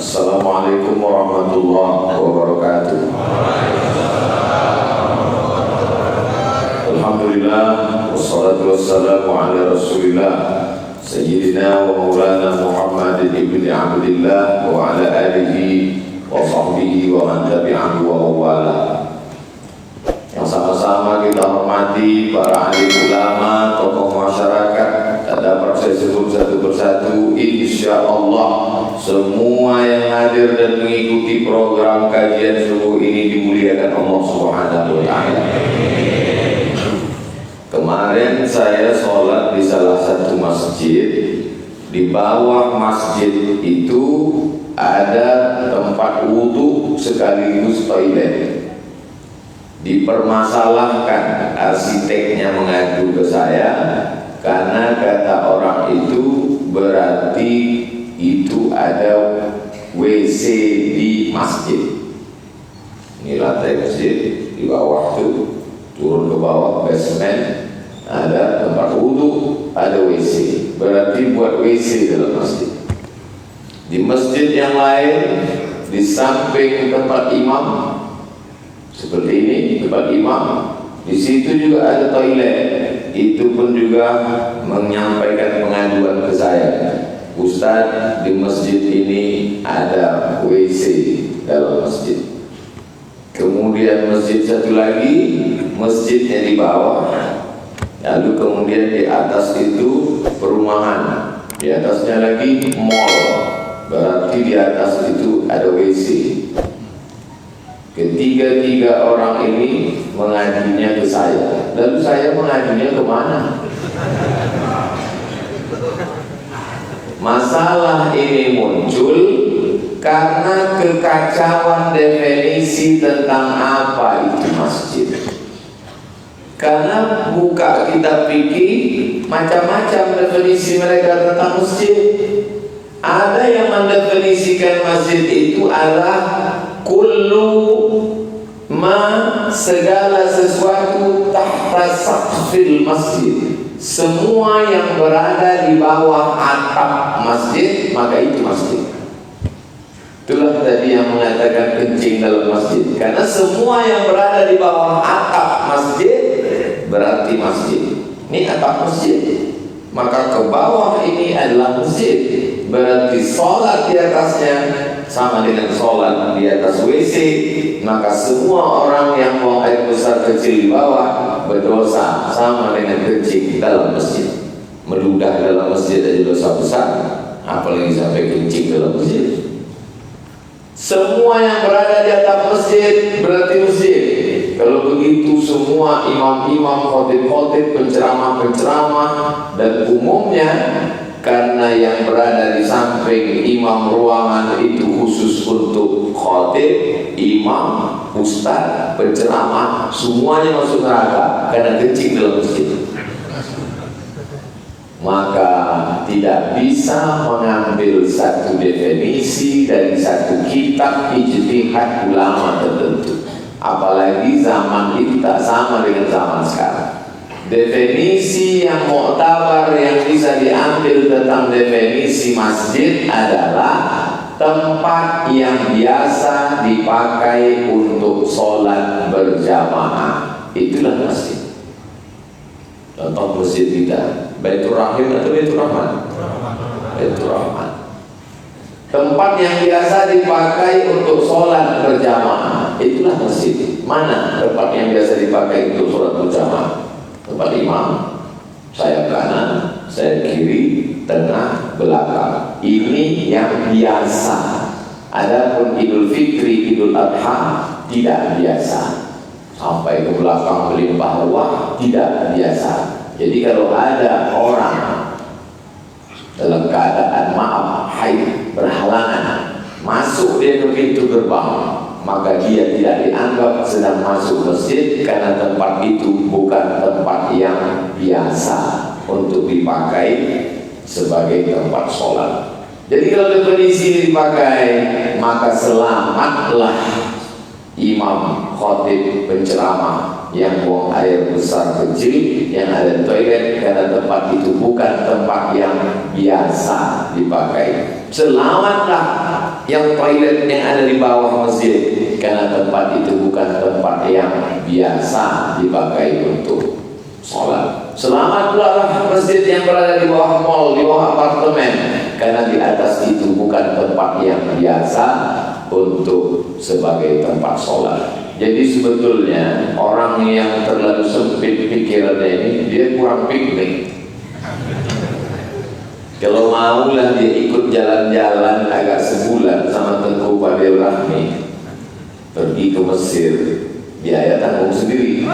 Assalamualaikum warahmatullahi wabarakatuh. Alhamdulillah, wassalatu wassalamu ala rasulillah Sayyidina wa maulana Muhammad ibn Abdillah wa ala alihi wa sahbihi wa man tabi'ahu wa wala. Yang sama-sama kita hormati para alim ulama, tokoh masyarakat. Dapat saya sebut satu persatu, insya Allah semua yang hadir dan mengikuti program kajian subuh ini dimuliakan Allah Subhanahu wa Ta'ala. Kemarin saya sholat di salah satu masjid. Di bawah masjid itu ada tempat wudhu sekaligus toilet. Dipermasalahkan, arsiteknya mengadu ke saya karena kata orang itu berarti itu ada WC di masjid. Ini lantai masjid, di bawah tuh turun ke bawah basement ada tempat wudhu, ada WC. Berarti buat WC dalam masjid. Di masjid yang lain, di samping tempat imam seperti ini, tempat imam, di situ juga ada toilet. Itu pun juga menyampaikan pengaduan ke saya, Ustaz, di masjid ini ada WC dalam masjid. Kemudian masjid satu lagi, masjidnya di bawah, lalu kemudian di atas itu perumahan, di atasnya lagi mall, berarti di atas itu ada WC. Ketiga-tiga orang ini mengadunya ke saya. Lalu saya mengadunya kemana? Masalah ini muncul karena kekacauan definisi tentang apa itu masjid. Karena buka kitab fikih, macam-macam definisi mereka tentang masjid. Ada yang mendefinisikan masjid itu adalah kullu ma, segala sesuatu tahta saqfil masjid, semua yang berada di bawah atap masjid, maka itu masjid. Itulah tadi yang mengatakan kencing dalam masjid, karena semua yang berada di bawah atap masjid berarti masjid. Ini atap masjid, maka ke bawah ini adalah masjid. Berarti sholat di atasnya sama dengan sholat di atas WC. Maka semua orang yang mau air besar kecil di bawah berdosa sama dengan kencing dalam masjid. Meludah dalam masjid aja dosa besar, apalagi sampai kencing dalam masjid. Semua yang berada di atas masjid berarti masjid. Kalau begitu semua imam-imam, khotib-khotib, penceramah-penceramah, dan umumnya karena yang berada di samping imam ruangan itu khusus untuk khotib, imam, ustaz, penceramah, semuanya masuk neraka karena kencing dalam masjid. Maka tidak bisa mengambil satu definisi dari satu kitab ijtihad ulama tertentu. Apalagi zaman itu tak sama dengan zaman sekarang. Definisi yang muktabar yang bisa diambil tentang definisi masjid adalah tempat yang biasa dipakai untuk sholat berjamaah. Itulah masjid. Contoh masjid kita, Baitur Rahim atau Baitur Rahman? Baitur Rahman. Tempat yang biasa dipakai untuk sholat berjamaah, itulah masjid. Mana tempat yang biasa dipakai untuk sholat berjamaah? Tempat imam, saya kanan, saya kiri, tengah, belakang. Ini yang biasa. Adapun Idul Fitri, Idul Adha tidak biasa. Sampai ke belakang melimpah ruah tidak biasa. Jadi kalau ada orang dalam keadaan maaf, haid, berhalangan, masuk dia ke pintu gerbang, maka dia tidak dianggap sedang masuk masjid karena tempat itu bukan tempat yang biasa untuk dipakai sebagai tempat sholat. Jadi kalau definisi dipakai, maka selamatlah imam, khotib, penceramah yang buang air besar kecil, yang ada toilet, karena tempat itu bukan tempat yang biasa dipakai. Selamatlah yang toilet yang ada di bawah masjid, karena tempat itu bukan tempat yang biasa dipakai untuk sholat. Selamat pula masjid yang berada di bawah mall, di bawah apartemen, karena di atas itu bukan tempat yang biasa untuk sebagai tempat sholat. Jadi sebetulnya orang yang terlalu sempit pikirannya ini, dia kurang piknik. Kalau maulah dia ikut jalan-jalan agak sebulan sama Tengku Fadil Rahmi, pergi ke Mesir, biaya tanggung sendiri.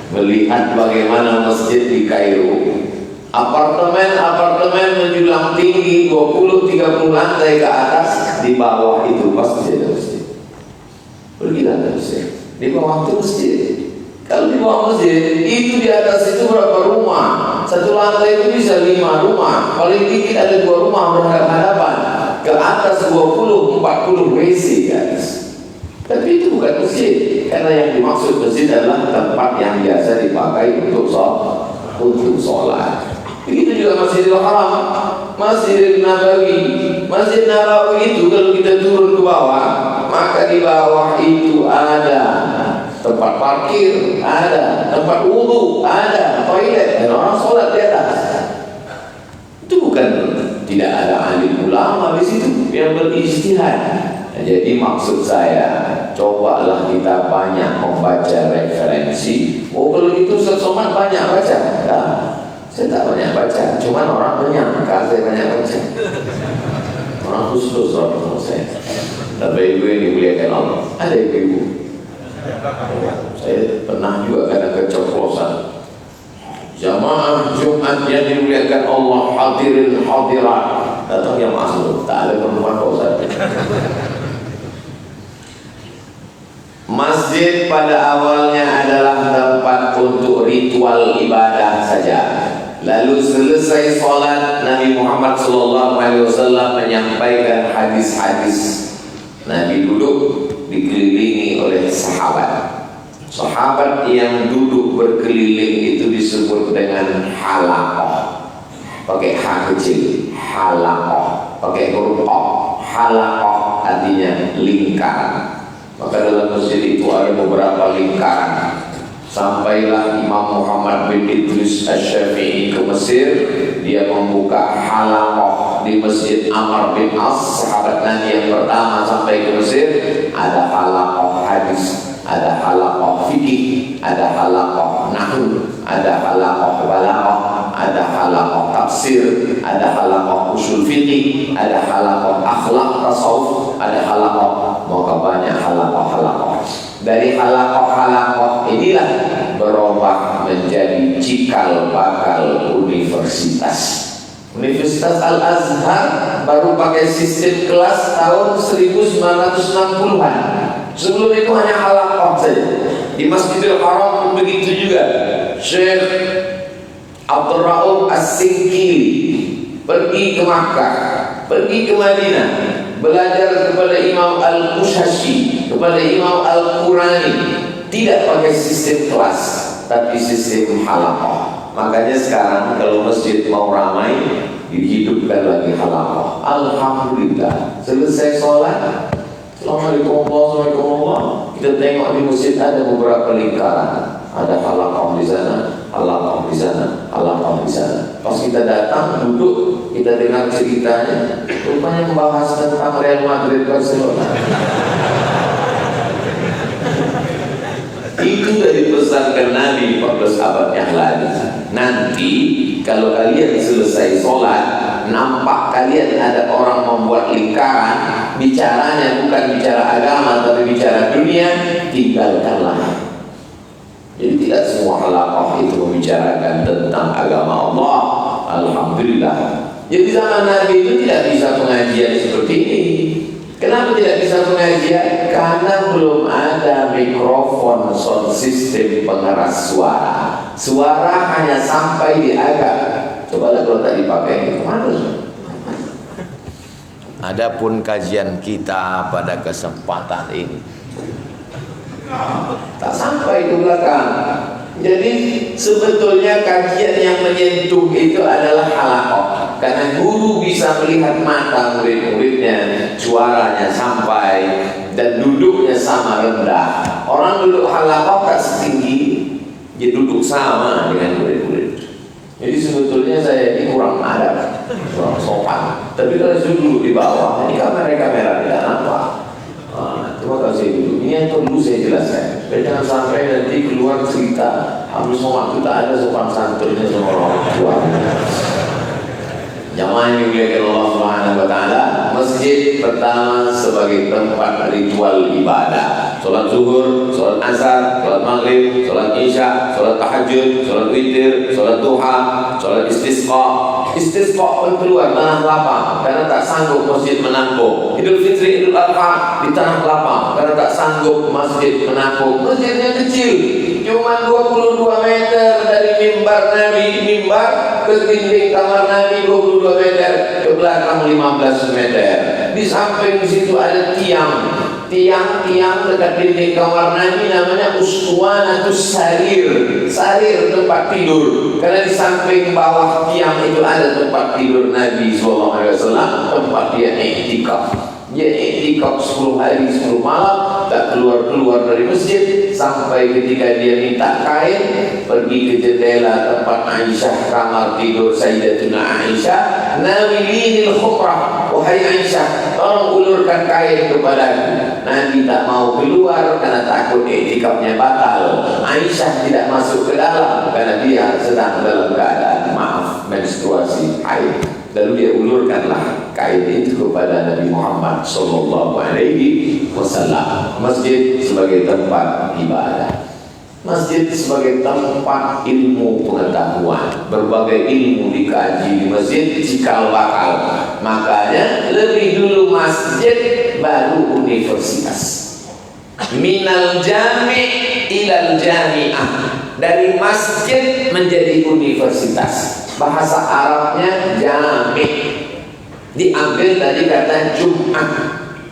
Melihat bagaimana masjid di Kairo, apartemen menjulang tinggi 20-30 lantai ke atas, di bawah itu pasti ada masjid. Pergilah ke Mesir, di bawah itu masjid. Kalau di bawah masjid itu, di atas itu berapa rumah? Satu lantai itu bisa 5 rumah, paling dikit ada 2 rumah berhadapan. Ke atas 20-40 WC guys. Tapi itu bukan masjid, karena yang dimaksud masjid adalah tempat yang biasa dipakai untuk sholat. Begitu juga Masjidil Haram, Masjidil Nabawi. Masjid Nabawi itu kalau kita turun ke bawah, maka di bawah itu ada tempat parkir, ada tempat wudhu, ada toilet, dan orang sholat di atas. Itu bukan tidak ada alim ulama di situ yang berijtihad. Jadi maksud saya, cobalah kita banyak membaca referensi. Oh kalau itu Somad banyak baca? Enggak, saya tak banyak baca. Cuman orang menyangka saya banyak baca. Orang khusus orang saya. Tapi ibu yang dimuliakan Allah, ada ibu. Saya pernah juga kadang keceplosan. Jamaah Jumat yang dimuliakan Allah, hadirin hadirat, datang yang masuk, tak ada perempuan Ustaz. Masjid pada awalnya adalah tempat untuk ritual ibadah saja. Lalu selesai sholat, Nabi Muhammad SAW menyampaikan hadis-hadis. Nabi duduk dikelilingi oleh sahabat. Sahabat yang duduk berkeliling itu disebut dengan halaqah. Pakai H kecil, halaqah. Pakai huruf O, halaqah artinya lingkaran. Maka dalam masjid itu ada beberapa lingkaran. Sampailah Imam Muhammad bin Idris Asy-Syafi'i ke Mesir. Dia membuka halaqah di Masjid Amr bin As, sahabat Nabi yang pertama sampai ke Mesir. Ada halaqah hadis, ada halaqah fikih, ada halaqah nahwu, ada halaqah balaghah, ada halaqah tafsir, ada halaqah usul fikih, ada halaqah akhlak tasawuf, ada halaqah, maka banyak halaqah. Dari halaqah inilah berubah menjadi cikal bakal universitas. Universitas Al-Azhar baru pakai sistem kelas tahun 1960-an. Sebelum itu hanya halaqah saja. Di Masjidil Haram pun begitu juga. Syekh Abdul Rauf As-Sinkili pergi ke Makkah, pergi ke Madinah, belajar kepada Imam Al-Mushashi, kepada Imam Al-Qurani. Tidak pakai sistem kelas, tapi sistem halaqah. Makanya sekarang kalau masjid mau ramai, dihidupkan lagi halaqah. Alhamdulillah, selesai sholat, Assalamualaikum warahmatullahi. Kita tengok di masjid ada beberapa lingkaran. Ada halaqah di sana, halaqah di sana, halaqah di sana. Pas kita datang, duduk, kita dengar ceritanya, rupanya membahas tentang Real Madrid Barcelona. Itu sudah dipesankan Nabi 14 abad yang lalu. Nanti kalau kalian selesai sholat, nampak kalian ada orang membuat lingkaran, bicaranya bukan bicara agama tapi bicara dunia, tinggalkanlah. Jadi tidak semua halaqah itu membicarakan tentang agama Allah. Alhamdulillah. Jadi zaman Nabi itu tidak bisa pengajian seperti ini. Kenapa tidak bisa pengajian? Karena belum ada mikrofon sound system pengeras suara. Suara hanya sampai di agak. Coba kalau tak dipakai, kemana? Adapun kajian kita pada kesempatan ini, Tak sampai ke belakang. Jadi sebetulnya kajian yang menyentuh itu adalah halaqah. Karena guru bisa melihat mata murid-muridnya, suaranya sampai dan duduknya sama rendah. Orang duduk halaqah tak setinggi, dia duduk sama dengan murid-murid. Jadi sebetulnya saya ini kurang adab, kurang sopan. Tapi kalau saya duduk di bawah, ini kamera tidak nampak. Cuma kalau saya duduk, ini yang perlu saya jelaskan. Jangan sampai nanti keluar cerita habis sholat kita ada sopan santunnya sama orang tua. Jamaah yang dimuliakan Allah Subhanahu wa taala, masjid pertama sebagai tempat ritual ibadah. Salat zuhur, salat asar, salat maghrib, salat isya, salat tahajud, salat witir, salat duha, salat istisqa. Istisqa pun keluar tanah lapang karena tak sanggup masjid menampung. Idul Fitri, Idul Adha di tanah lapang karena tak sanggup masjid menampung. Masjidnya kecil, cuma 22 meter dari mimbar Nabi, mimbar ke dinding kamar Nabi 22 meter, ke belakang 15 meter. Di samping situ ada tiang dekat dinding kamar Nabi namanya Uswanatus Sarir, sarir tempat tidur. Karena di samping bawah tiang itu ada tempat tidur Nabi SAW, tempat dia i'tikaf. Dia i'tikaf 10 hari 10 malam, tak keluar dari masjid sampai ketika dia minta kain, pergi ke jendela tempat Aisyah, kamar tidur Sayyidatuna Aisyah. Nawilinil khufrah, wahai Aisyah, tolong ulurkan kain kepadaku. Nabi tak mau keluar karena takut i'tikafnya batal. Aisyah tidak masuk ke dalam karena dia sedang dalam keadaan menstruasi haid. Lalu dia ulurkanlah kain itu kepada Nabi Muhammad sallallahu alaihi wasallam. Masjid sebagai tempat ibadah, masjid sebagai tempat ilmu pengetahuan. Berbagai ilmu dikaji di masjid cikal bakal. Makanya lebih dulu masjid baru universitas. Minal jami' ilal jami'ah, dari masjid menjadi universitas. Bahasa Arabnya jami', diambil dari kata Jumat.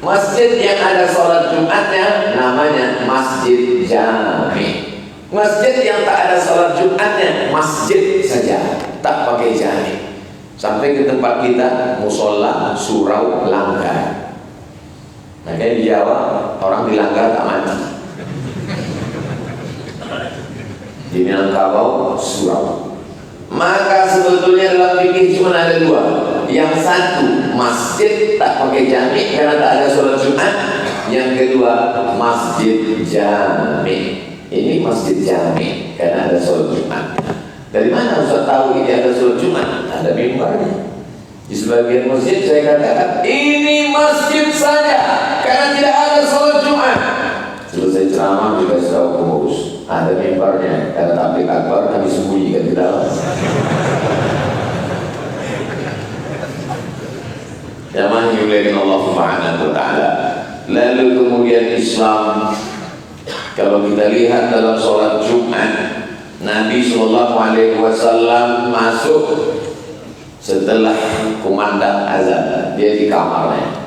Masjid yang ada sholat Jumatnya namanya masjid jami'. Masjid yang tak ada sholat Jumatnya masjid saja, tak pakai jami'. Sampai ke tempat kita musola, surau, langgar. Nah, kayak di Jawa orang di langgar tak mati. Di Minangkabau surau. Maka sebetulnya dalam fikih cuma ada dua. Yang satu masjid tak pakai jami' karena tak ada sholat Jumat. Yang kedua masjid jami'. Ini masjid jami' karena ada sholat Jumat. Dari mana Ustaz tahu ini ada sholat Jumat? Ada mimbarnya. Di sebagian masjid saya katakan ini masjid saja karena tidak ada sholat Jumat. Selesai ceramah dikasih tahu pengurus ada mimbarnya karena tabligh akbar kami sembunyikan di dalam. Jamaah yang dimuliakan Allah Subhanahu wa taala. Lalu kemudian Islam, kalau kita lihat dalam sholat Jumat, Nabi Shallallahu Alaihi Wasallam masuk setelah kumandang azan. Dia di kamarnya.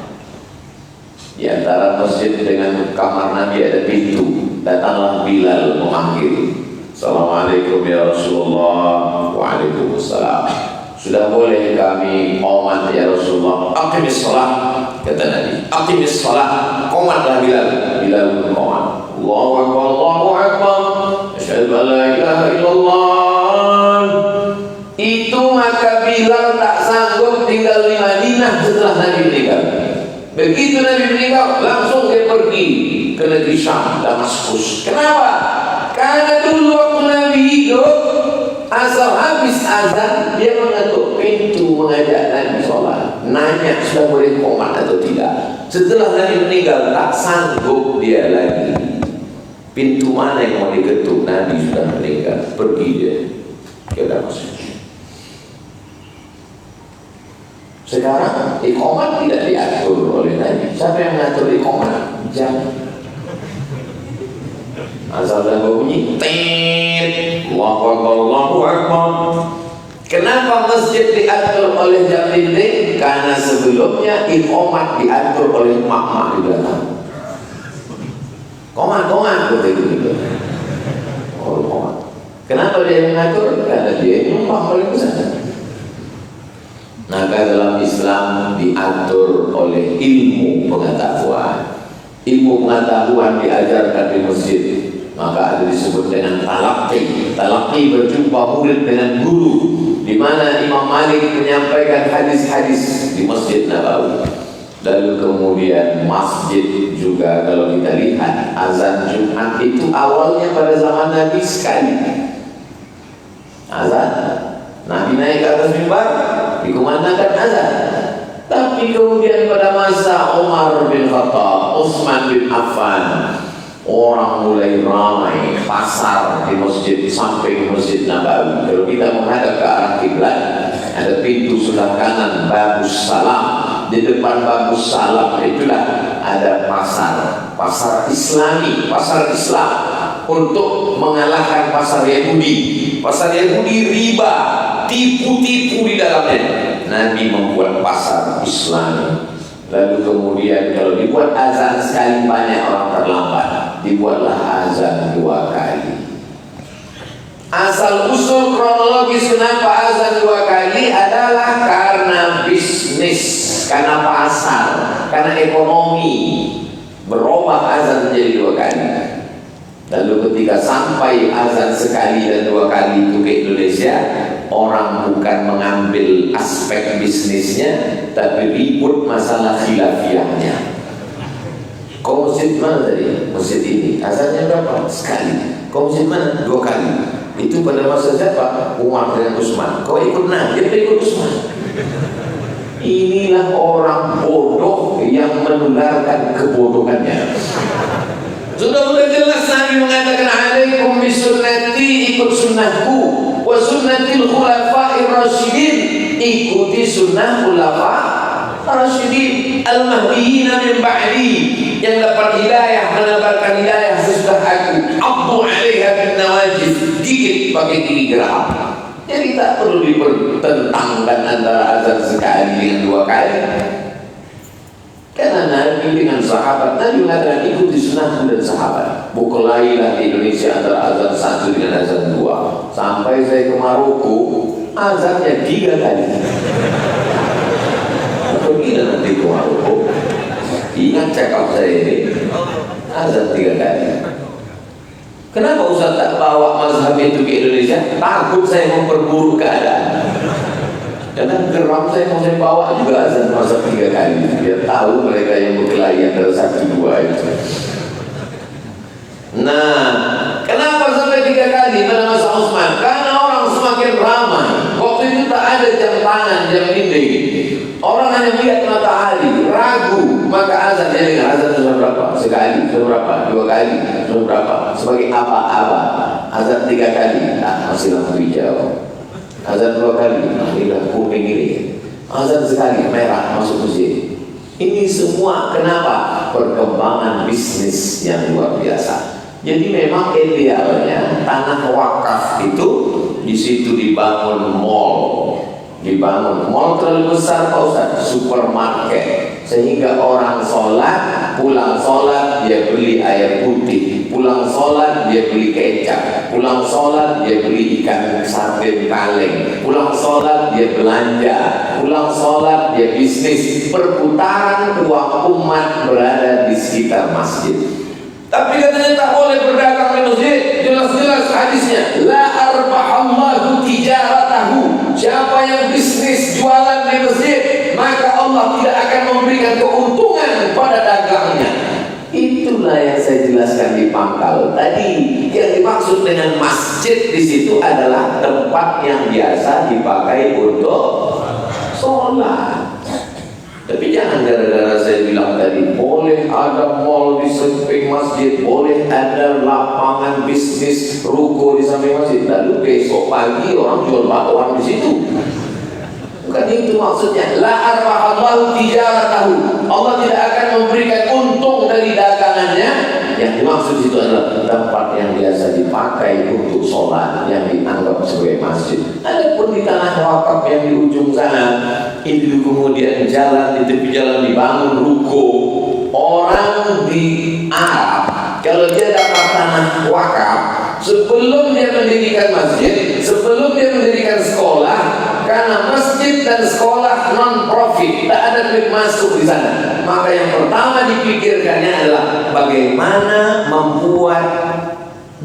Di antara masjid dengan kamar Nabi ada pintu. Datanglah Bilal memanggil, Assalamualaikum ya Rasulullah. Waalaikumsalam. Sudah boleh kami qomat ya Rasulullah? Aqimis shalah, kata Nabi. Aqimis shalah. Qomatlah Bilal. Bilal berqomat. Allahu akbar, Allahu akbar. Asyhadu an la ilaha illallah. Itu maka Bilal tak sanggup tinggal di Madinah setelah Nabi meninggal. Begitu Nabi meninggal, langsung dia pergi ke negeri Syam, Damaskus. Kenapa? Karena dulu waktu Nabi hidup, asal habis azan dia mengetuk pintu mengajak Nabi sholat, nanya sudah boleh qomat atau tidak. Setelah Nabi meninggal tak sanggup dia lagi. Pintu mana yang mau diketuk? Nabi sudah meninggal, pergi dia ke Damaskus. Sekarang iqamat tidak diatur oleh Nabi. Siapa yang mengatur iqamat? Jam. Asal dah berbunyi, tit, Allahu akbar, Allahu akbar. Kenapa masjid diatur oleh jam dinding? Karena sebelumnya iqamat diatur oleh mak-mak di belakang. Komat gitu. Oh, komat. Kenapa dia mengatur? Karena dia yang paling besar. Maka dalam Islam diatur oleh ilmu pengetahuan. Ilmu pengetahuan diajarkan di masjid. Maka ada disebut dengan talaqi. Talaqi berjumpa murid dengan guru, di mana Imam Malik menyampaikan hadis-hadis di Masjid Nabawi. Lalu kemudian masjid juga, kalau kita lihat azan Jumat itu awalnya pada zaman Nabi sekali. Azan, Nabi naik ke atas mimbar, dikumandangkan azan. Tapi kemudian pada masa Umar bin Khattab, Utsman bin Affan, orang mulai ramai pasar di masjid, samping Masjid Nabawi. Kalau kita menghadap ke arah kiblat, ada pintu sebelah kanan Babus Salam. Di depan Babus Salam itulah ada pasar Islami, pasar Islam, untuk mengalahkan pasar Yahudi. Pasar Yahudi riba, tipu-tipu di dalamnya. Nabi membuat pasar Islami. Lalu kemudian kalau dibuat azan sekali banyak orang terlambat, dibuatlah azan 2 kali. Asal usul kronologis kenapa azan 2 kali adalah karena bisnis, karena pasar, karena ekonomi. Berubah azan menjadi 2 kali. Lalu ketika sampai azan sekali dan 2 kali itu ke Indonesia, orang bukan mengambil aspek bisnisnya, tapi ribut masalah khilafiyahnya. Kau masjid mana tadi? Masjid ini azannya berapa? Sekali. Kau masjid mana? 2 kali. Itu pada masa siapa? Umar dengan Utsman. Kau ikut dia ikut Utsman. Inilah orang bodoh yang menularkan kebodohannya. Sudah jelas Nabi mengatakan, alaikum bisunnati, ikut sunnahku, wa sunnatil khulafa'ir rasyidin, ikuti sunnah khulafa' rasyidin al-mahdiyina min ba'di, yang dapat hidayah, menebarkan hidayah sesudah aku. Abdu 'alaiha bin nawajid, gigit pakai gigi geraham. Jadi tak perlu dipertentangkan antara azan sekali dengan 2 kali. Karena Nabi dengan sahabat, Nabi mengatakan ikuti sunnahku dan sahabat. Bukulailah di Indonesia antara azan 1 dengan azan 2. Sampai saya ke Maroko, azannya 3 kali. Pergilah nanti ke Maroko, ingat cakap saya ini, azan 3 kali. Kenapa Ustaz tak bawa mazhab itu ke Indonesia? Takut saya memperburuk keadaan. Karena geram saya mau saya bawa juga azan masa 3 kali, biar tahu mereka yang berkelahi antara 1 2 itu. Nah, kenapa sampai 3 kali pada masa Utsman? Karena orang semakin ramai. Waktu itu tak ada jam tangan, jam dinding. Orang hanya melihat matahari, ragu, maka azan dengan azan sudah berapa? Sekali, sudah berapa? 2 kali, sudah berapa? Sebagai apa? Azan 3 kali, masih lampu hijau. Azan 2 kali, inilah kuning ini. Azan sekali, merah, masuk masjid. Ini semua kenapa? Perkembangan bisnis yang luar biasa. Jadi memang idealnya tanah wakaf itu di situ dibangun mall. Dibangun mall terlalu besar Pak Ustaz, supermarket, sehingga orang sholat, pulang sholat dia beli air putih, pulang sholat dia beli kecap, pulang sholat dia beli ikan sarden kaleng, pulang sholat dia belanja, pulang sholat dia bisnis. Perputaran uang umat berada di sekitar masjid. Tapi katanya tak boleh berdagang di masjid. Jelas-jelas hadisnya, la arbahallahu tijaratahu. Siapa yang bisnis jualan di masjid, maka Allah tidak akan memberikan keuntungan pada dagangnya. Itulah yang saya jelaskan di pangkal tadi. Yang dimaksud dengan masjid di situ adalah tempat yang biasa dipakai untuk sholat. Tapi jangan gara-gara saya bilang tadi boleh ada mall di samping masjid, boleh ada lapangan bisnis ruko di samping masjid, lalu besok pagi orang jual bakwan di situ. Bukan itu maksudnya. La arbahallahu tijaratahu. Allah tidak akan memberikan untung dari dagangannya. Yang dimaksud itu adalah tempat yang biasa dipakai untuk sholat, yang dianggap sebagai masjid. Adapun di tanah wakaf yang di ujung sana, itu kemudian jalan, di tepi jalan dibangun ruko, orang di Arab kalau dia dapat tanah wakaf, sebelum dia mendirikan masjid, sebelum dia mendirikan sekolah, karena masjid dan sekolah non profit, tak ada duit masuk di sana, maka yang pertama dipikirkannya adalah bagaimana membuat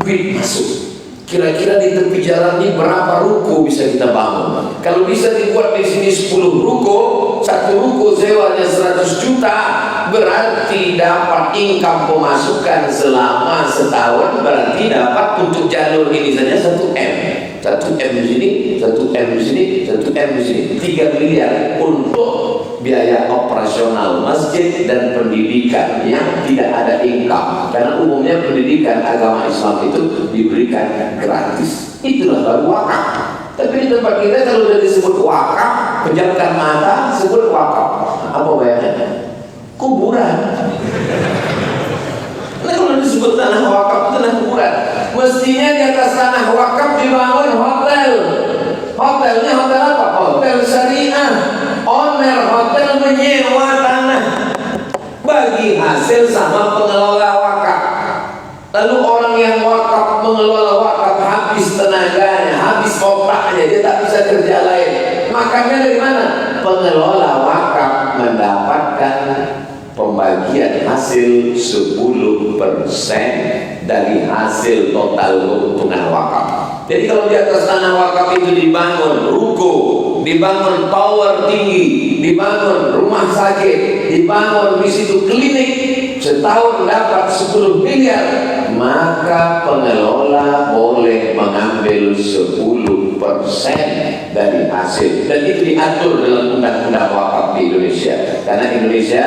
duit masuk. Kira-kira di tepi jalan ini berapa ruko bisa kita bangun? Kalau bisa dibuat di sini 10 ruko, satu ruko sewanya 100 juta, berarti dapat income pemasukan selama setahun, berarti dapat untuk jalur ini saja 1 M. 1 M di sini, 1 M di sini, 1 M di sini, 3 miliar untuk biaya operasional masjid dan pendidikan yang tidak ada income, karena umumnya pendidikan agama Islam itu diberikan gratis. Itulah baru wakaf. Tapi di tempat kita kalau sudah disebut wakaf, pejamkan mata, sebut wakaf, apa bayarnya? Kuburan. Nah, kalau disebut tanah wakaf itu tanah kuburan. Mestinya di atas tanah wakaf dibangun hotel. Hotelnya hotel apa? Hotel syariah. Owner hotel menyewa tanah, bagi hasil sama pengelola wakaf. Lalu orang yang wakaf, mengelola wakaf, habis tenaganya, habis otaknya, dia tak bisa kerja lain. Makannya dari mana? Pengelola wakaf mendapatkan pembagian hasil 10% dari hasil total keuntungan wakaf. Jadi kalau di atas tanah wakaf itu dibangun ruko, dibangun tower tinggi, dibangun rumah sakit, dibangun di situ klinik, setahun dapat 10 miliar, maka pengelola boleh mengambil 10% dari hasil, dan itu diatur dalam undang-undang wakaf di Indonesia. Karena Indonesia,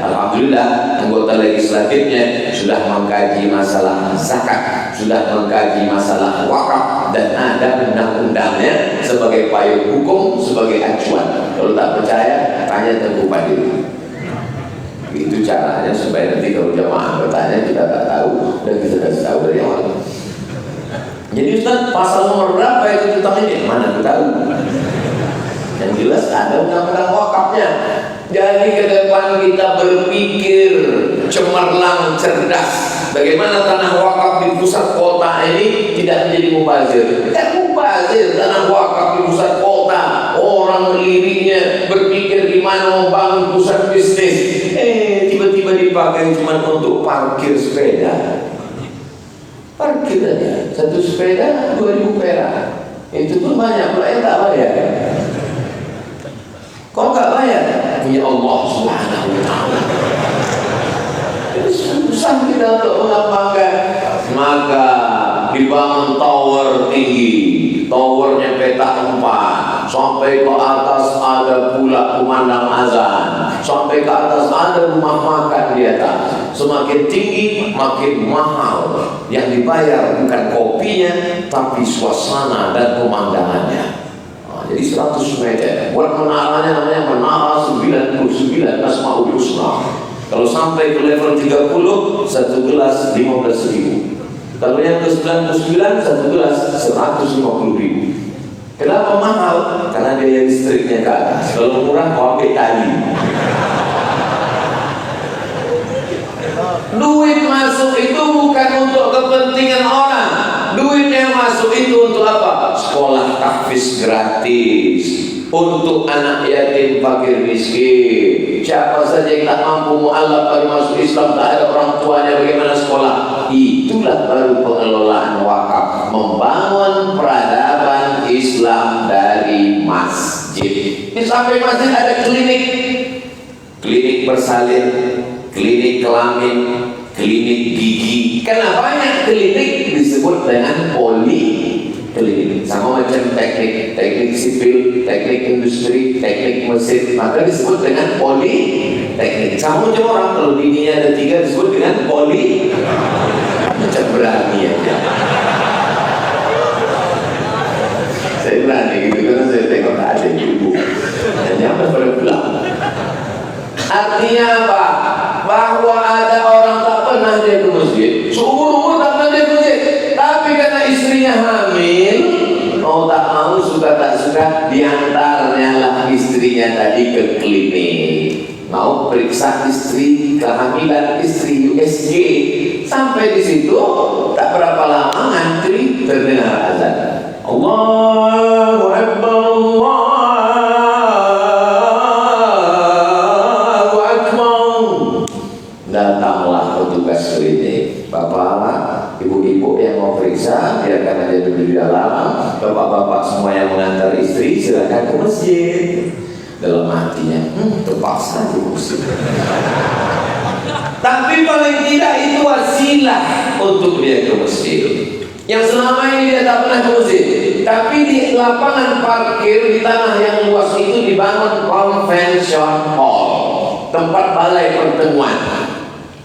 alhamdulillah, anggota legislatifnya sudah mengkaji masalah zakat, sudah mengkaji masalah wakaf, dan ada undang-undangnya sebagai payung hukum, sebagai acuan. Kalau tak percaya, tanya Tengku Fadil. Itu caranya supaya nanti kalau jamaah bertanya kita tak tahu dan kita kasih tahu dari awal. Jadi Ustaz, pasal nomor berapa itu tentang ini? Mana kita tahu? Yang jelas ada undang-undang wakafnya. Jadi ke depan kita berpikir cemerlang, cerdas. Bagaimana tanah wakaf di pusat kota ini tidak menjadi mubazir? Tidak mubazir tanah wakaf di pusat kota. Orang meliriknya berpikir gimana mau bangun pusat bisnis. Tiba-tiba dipakai cuma untuk parkir sepeda. Parkir aja, satu sepeda 2.000 perak. Itu pun banyak pula yang tak bayar. Kok nggak bayar? Punya Allah Subhanahu wa Ta'ala. Jadi susah kita untuk mengembangkan. Maka dibangun tower tinggi, towernya petak 4, sampai ke atas ada pula pemandang azan, sampai ke atas ada rumah makan di atas. Semakin tinggi makin mahal. Yang dibayar bukan kopinya, tapi suasana dan pemandangannya. Jadi 100 meter. Buat menaranya namanya menara 99 Asmaul Husna. Kalau sampai ke level 30, satu gelas 15.000. Kalau yang ke 99, satu gelas 150.000. Kenapa mahal? Karena biaya listriknya ke atas. Kalau murah kau ambil tali. Duit masuk itu bukan untuk kepentingan orang. Duit yang masuk itu untuk apa? Sekolah tahfiz gratis, untuk anak yatim, fakir, miskin. Siapa saja yang tak mampu mu'alaf baru masuk Islam, tak ada orang tuanya, bagaimana sekolah? Itulah baru pengelolaan wakaf, membangun peradaban Islam dari masjid. Di samping masjid ada klinik, klinik bersalin, klinik kelamin, klinik gigi. Karena banyak klinik disebut dengan poliklinik. Sama macam teknik sipil, teknik industri, teknik mesin, maka disebut dengan politeknik. Sama macam orang kalau bininya ada 3 disebut dengan poli. Macam berani aja. Saya berani gitu karena saya tengok ada ibu dan nyampe pada pulang. Artinya apa? Bahwa ada orang tak pernah dia ke masjid, seumur-umur tak pernah dia ke masjid, tapi karena istrinya hamil, mau tak mau, suka tak suka, diantarnya lah istri istrinya tadi ke klinik, mau periksa istri, kehamilan istri USG. Sampai di situ tak berapa lama ngantri, terdengar azan. Allahu Akbar, Allahu Akbar. Datanglah petugas klinik. Bapak, ibu-ibu yang mau periksa, biarkan aja dulu di dalam. Bapak-bapak semua yang mengantar istri, silakan ke masjid. Dalam hatinya, terpaksa di masjid. Tapi paling tidak itu wasilah untuk dia ke masjid. Yang selama ini dia tak pernah ke masjid. Tapi di lapangan parkir di tanah yang luas itu dibangun convention hall, tempat balai pertemuan.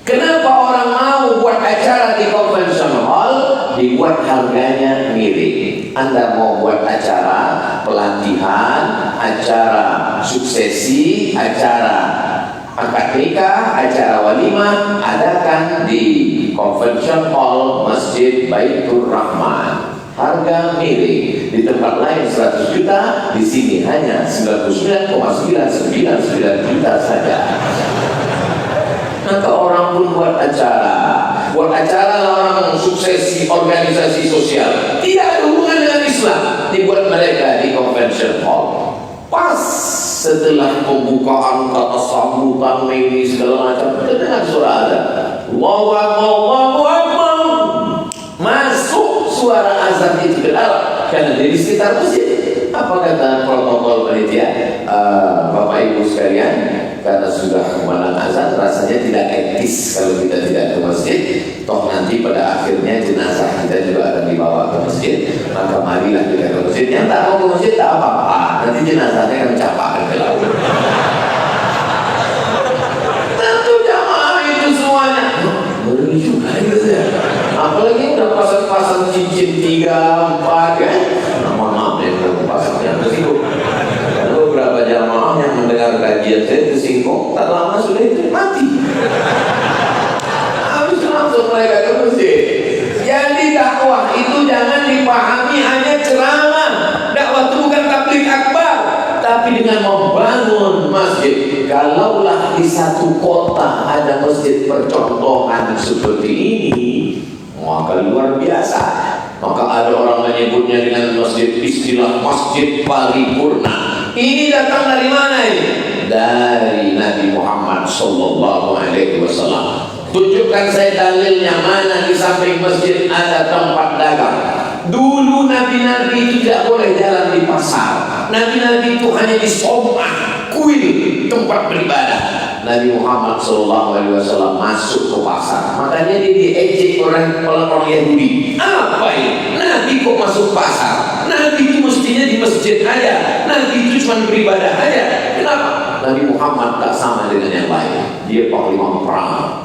Kenapa orang mau buat acara di convention hall? Dibuat harganya miring. Anda mau buat acara pelatihan, acara suksesi, acara akad nikah, acara walimah, adakan di convention hall Masjid Baitur Rahman. Harga miring. Di tempat lain 100 juta, di sini hanya 99,999 juta saja. Maka orang pun buat acara orang suksesi organisasi sosial, tidak ada hubungan dengan Islam, dibuat mereka di convention hall. Pas setelah pembukaan kata sambutan ini segala macam, terdengar suara azan. Allahu Akbar, Allahu Akbar. Masuk suara azan itu ke dalam, karena di sekitar masjid. Apa kata protokol panitia? Bapak Ibu sekalian, karena sudah kumandang azan, rasanya tidak etis kalau kita tidak ke masjid. Toh nanti pada akhirnya jenazah kita juga akan dibawa ke masjid. Maka marilah kita ke masjid. Yang tak mau ke masjid tak apa-apa, nanti jenazahnya akan campakkan ke laut. Tentu jamaah itu semuanya ngeri juga gitu ya. Apalagi udah pasang-pasang cincin 3, 4 kan. Maaf ya, udah pasangnya tersinggung. Karena beberapa jamaah yang mendengar kajian saya tersinggung, tak lama sudah itu mati. Habis langsung mereka ke masjid. Jadi dakwah itu jangan dipahami hanya ceramah. Dakwah itu bukan tabligh akbar, tapi dengan membangun masjid. Kalaulah di satu kota ada masjid percontohan seperti ini, maka luar biasa. Maka ada orang menyebutnya dengan masjid, istilah masjid paripurna. Ini datang dari mana ini? Dari Nabi Muhammad sallallahu alaihi wasallam. Tunjukkan saya dalilnya, mana di samping masjid ada tempat dagang. Dulu nabi-nabi itu tidak boleh jalan di pasar. Nabi-nabi itu hanya di somah, kuil, tempat beribadah. Nabi Muhammad SAW masuk ke pasar. Makanya dia diejek orang Yahudi. Apa ini? Nabi kok masuk pasar? Nabi itu mestinya di masjid aja. Nabi itu cuma beribadah aja. Kenapa? Nabi Muhammad tak sama dengan yang lain. Dia panglima perang.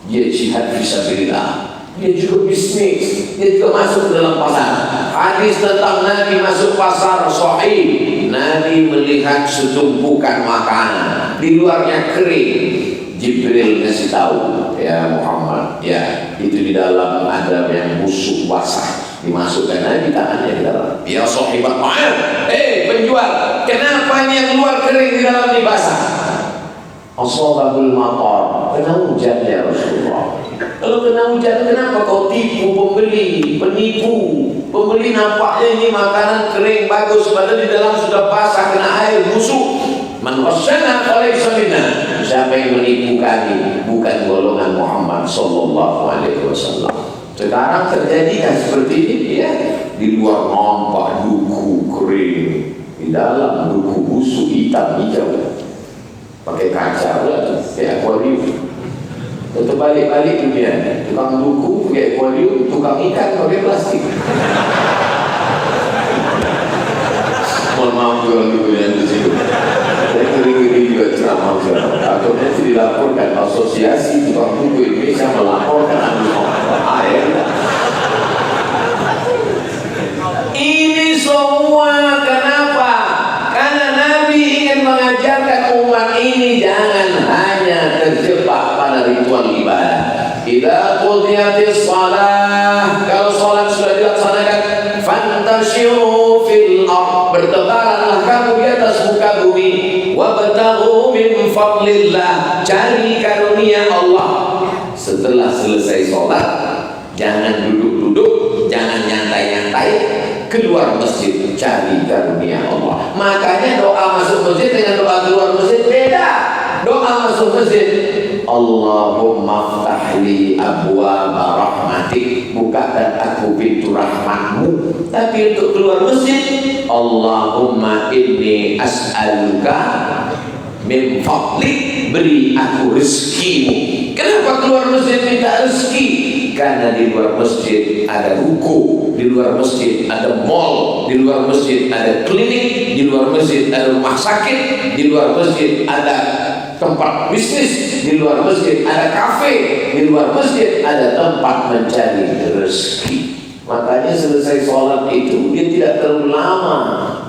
Dia jihad fisabilillah. Dia juga bisnis. Dia juga masuk ke dalam pasar. Hadis tentang Nabi masuk pasar sahih. Nabi melihat setumpukan makanan, di luarnya kering. Jibril ngasih tahu, ya Muhammad, ya itu di dalam ada yang busuk basah. Dimasukkan Nabi tangannya di dalam. Ya sahibat ma'al, penjual, kenapa ini yang luar kering di dalam ini basah? Ashabul matar, kena hujan ya Rasulullah. Kalau kena hujan, kenapa kau tipu pembeli, penipu? Pembeli nampaknya ini makanan kering bagus, padahal di dalam sudah basah kena air busuk. Man ghasyana falaysa minna. Siapa yang menipu kami bukan golongan Muhammad sallallahu alaihi wasallam. Sekarang terjadi kan seperti ini ya. Di luar nampak duku kering, di dalam duku busuk hitam hijau. Pakai kaca pula, kayak akuarium. Untuk balik-balik dunia, tukang duku pakai akuarium, tukang ikan pakai plastik. Mohon maaf juga yang di situ. Saya kering-kering juga ceramah sekarang. Takutnya dilaporkan asosiasi tukang duku Indonesia melaporkan air. Ini semua kenapa? Karena Nabi ingin mengajarkan umat ini jangan hanya terjebak pada ritual ibadah. Idza qudiyatis shalah, kalau salat sudah dilaksanakan, fantashiru fil ardh, bertebaranlah kamu di atas muka bumi. wabtaghu min fadlillah, cari karunia Allah. Setelah selesai sholat, jangan duduk-duduk, jangan nyantai-nyantai, keluar masjid cari karunia Allah. Makanya doa masuk masjid dengan doa keluar masjid beda. Doa masuk masjid, Allahumma ftahli abwaaba rahmatik, bukakan aku pintu rahmatmu. Tapi untuk keluar masjid, Allahumma inni as'aluka min fadlik, beri aku rezekimu. Kenapa keluar masjid minta rezeki? Karena di luar masjid ada ruko, di luar masjid ada mall, di luar masjid ada klinik, di luar masjid ada rumah sakit, di luar masjid ada tempat bisnis, di luar masjid ada kafe, di luar masjid ada tempat mencari rezeki. Makanya selesai sholat itu dia tidak terlalu lama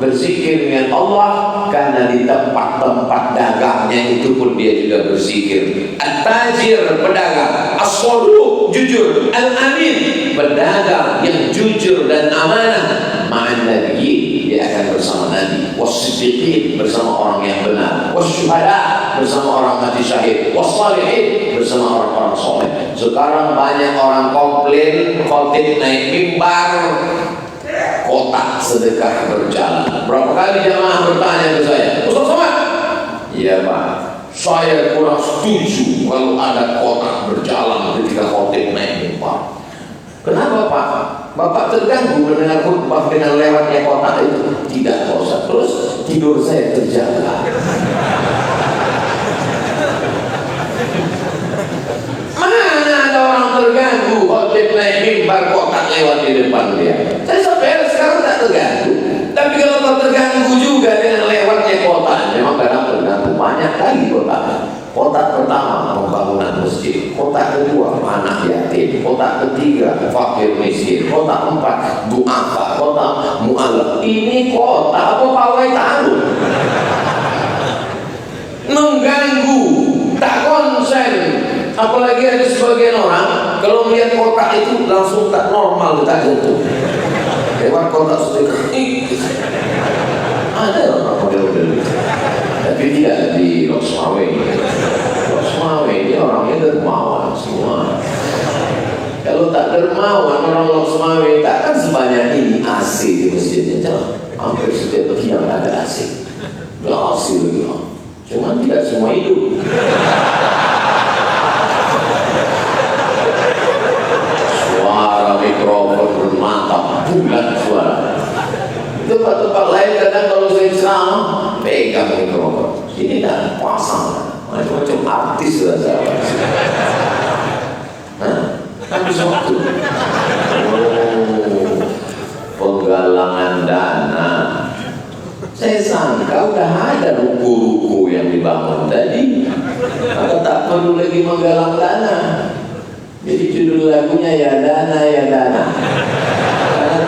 berzikir dengan Allah, karena di tempat-tempat dagangnya itu pun dia juga berzikir. At-tajir, pedagang, as-saduq, jujur, al-amin, pedagang yang jujur dan amanah, ma'an nabiyyin, dia akan bersama Nabi, was-siddiqin, bersama orang yang benar, was-syuhada, bersama orang mati syahid, was-salihin, bersama orang-orang soleh. Sekarang banyak orang komplain khotib naik mimbar, kotak sedekah berjalan. Berapa kali jamaah bertanya ke saya, Ustaz Somad, iya Pak, saya kurang setuju kalau ada kotak berjalan ketika khotib naik mimbar. Kenapa Pak? Bapak terganggu mendengar khutbah dengan lewatnya kotak itu? Tidak Pak Ustaz. Terus tidur saya terjaga. Mana ada orang terganggu khotib naik mimbar kotak lewat di depan dia? Saya sampai sekarang tak terganggu. Tapi kalau tak terganggu juga dengan lewatnya kotak, memang kadang terganggu banyak kali kotaknya. Kotak pertama pembangunan masjid, kotak kedua anak yatim, kotak ketiga fakir miskin, kotak empat duafa, kotak mu'alaf. Ini kotak apa pawai tangguh? Mengganggu, tak konsen. Apalagi ada sebagian orang kalau melihat kotak itu langsung tak normal, tak jantung. Lewat kotak sedekah, ada orang model-model itu. Tapi tidak di Losmawe. Losmawe ini orangnya dermawan semua. Kalau tak dermawan orang Losmawe takkan sebanyak ini AC di masjidnya. Hampir setiap tiang ada AC. Gak AC lagi. Cuma tidak semua hidup. Suara mikrofon bermantap, bulat suara. Tempat-tempat lain kadang kalau saya ceramah pegang mikrofon, ini dan pasang macam-macam artis sudah saya. Habis waktu. Penggalangan dana. Saya sangka udah ada ruko-ruko yang dibangun tadi, maka tak perlu lagi menggalang dana. Jadi judul lagunya ya dana ya dana.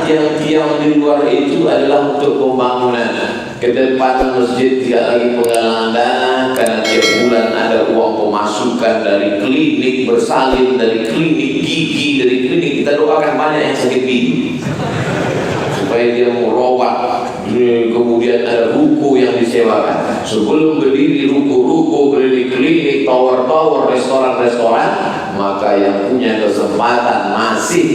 Tiang-tiang di luar itu adalah untuk pembangunan. Ke depan masjid tidak lagi penggalangan dana, karena tiap bulan ada uang pemasukan dari klinik bersalin, dari klinik gigi, dari klinik. Kita doakan banyak yang sakit gigi supaya dia merawat. Kemudian ada ruko yang disewakan. Sebelum berdiri ruko-ruko, berdiri klinik, tower-tower, restoran-restoran, maka yang punya kesempatan masih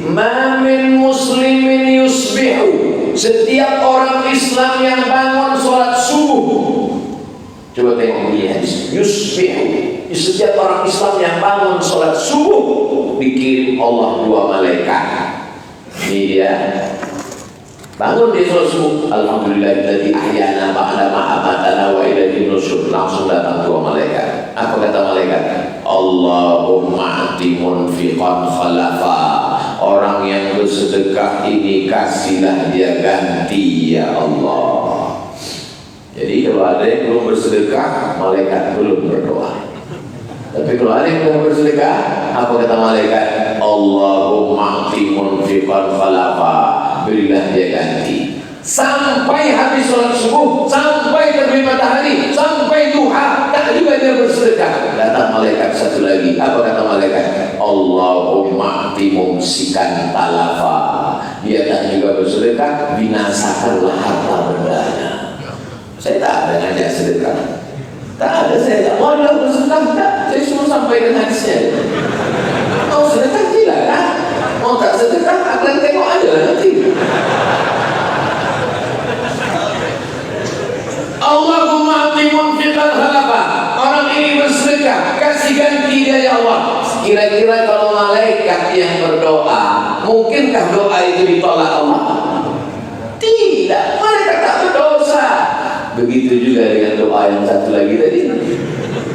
mamin muslimin yusbihu, setiap orang Islam yang bangun sholat subuh. Coba tengok ini hadis, yusbihu, setiap orang Islam yang bangun sholat subuh dikirim Allah 2 malaikat. Ini dia. Bangun di sholat subuh, alhamdulillahilladzi ahyana ba'da ma amatana wa ilaihi nusyur. Langsung datang 2 malaikat. Apa kata malaikat? Allahumma ati munfiqan khalafa. Orang yang bersedekah ini kasihlah dia ganti ya Allah. Jadi kalau ada yang belum bersedekah, malaikat belum berdoa. Tapi kalau ada yang belum bersedekah, apa kata malaikat? Allahumma ati munfiqan khalafa, berilah dia ganti. Sampai habis sholat subuh, sampai terbit matahari, sampai duha, tak juga dia bersedekah. Datang malaikat satu lagi. Apa kata malaikat? Allahumma ati mumsikan talafa. Dia tak juga bersedekah, binasakanlah harta bendanya. Saya tak ada ngajak sedekah. Tak ada, saya tak mau dia bersedekah, tak. Saya suruh sampaikan hadisnya. Mau sedekah tidak kan? Mau tak sedekah, akan tengok aja lah nanti. Allahumma ati munfiqan khalafa. Orang ini bersedekah, kasih ganti dia ya Allah. Kira-kira kalau malaikat yang berdoa, mungkinkah doa itu ditolak Allah? Tidak, malaikat tak berdosa. Begitu juga dengan doa yang satu lagi tadi.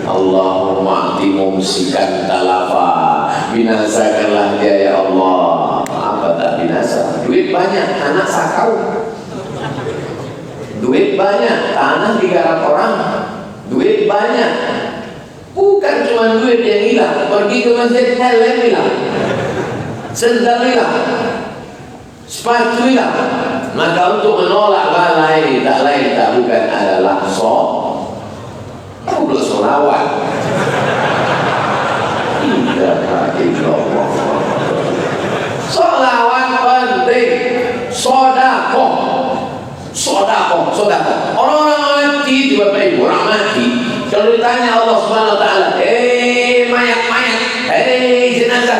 Allahumma ati mumsikan talafa. Binasakanlah dia ya Allah. Apa tak binasa? Duit banyak, anak sakau. Duit banyak, tanah digarap orang. Duit banyak, bukan cuma duit yang hilang. Pergi ke masjid, helm hilang, sendal hilang, sepatu hilang. Maka untuk menolak bala ini tak lain tak bukan adalah belum solawat. Solawat penting, sodakoh. Orang-orang mati itu Bapak Ibu, orang mati. Kalau ditanya Allah Subhanahu Wa Taala, mayat-mayat, jenazah,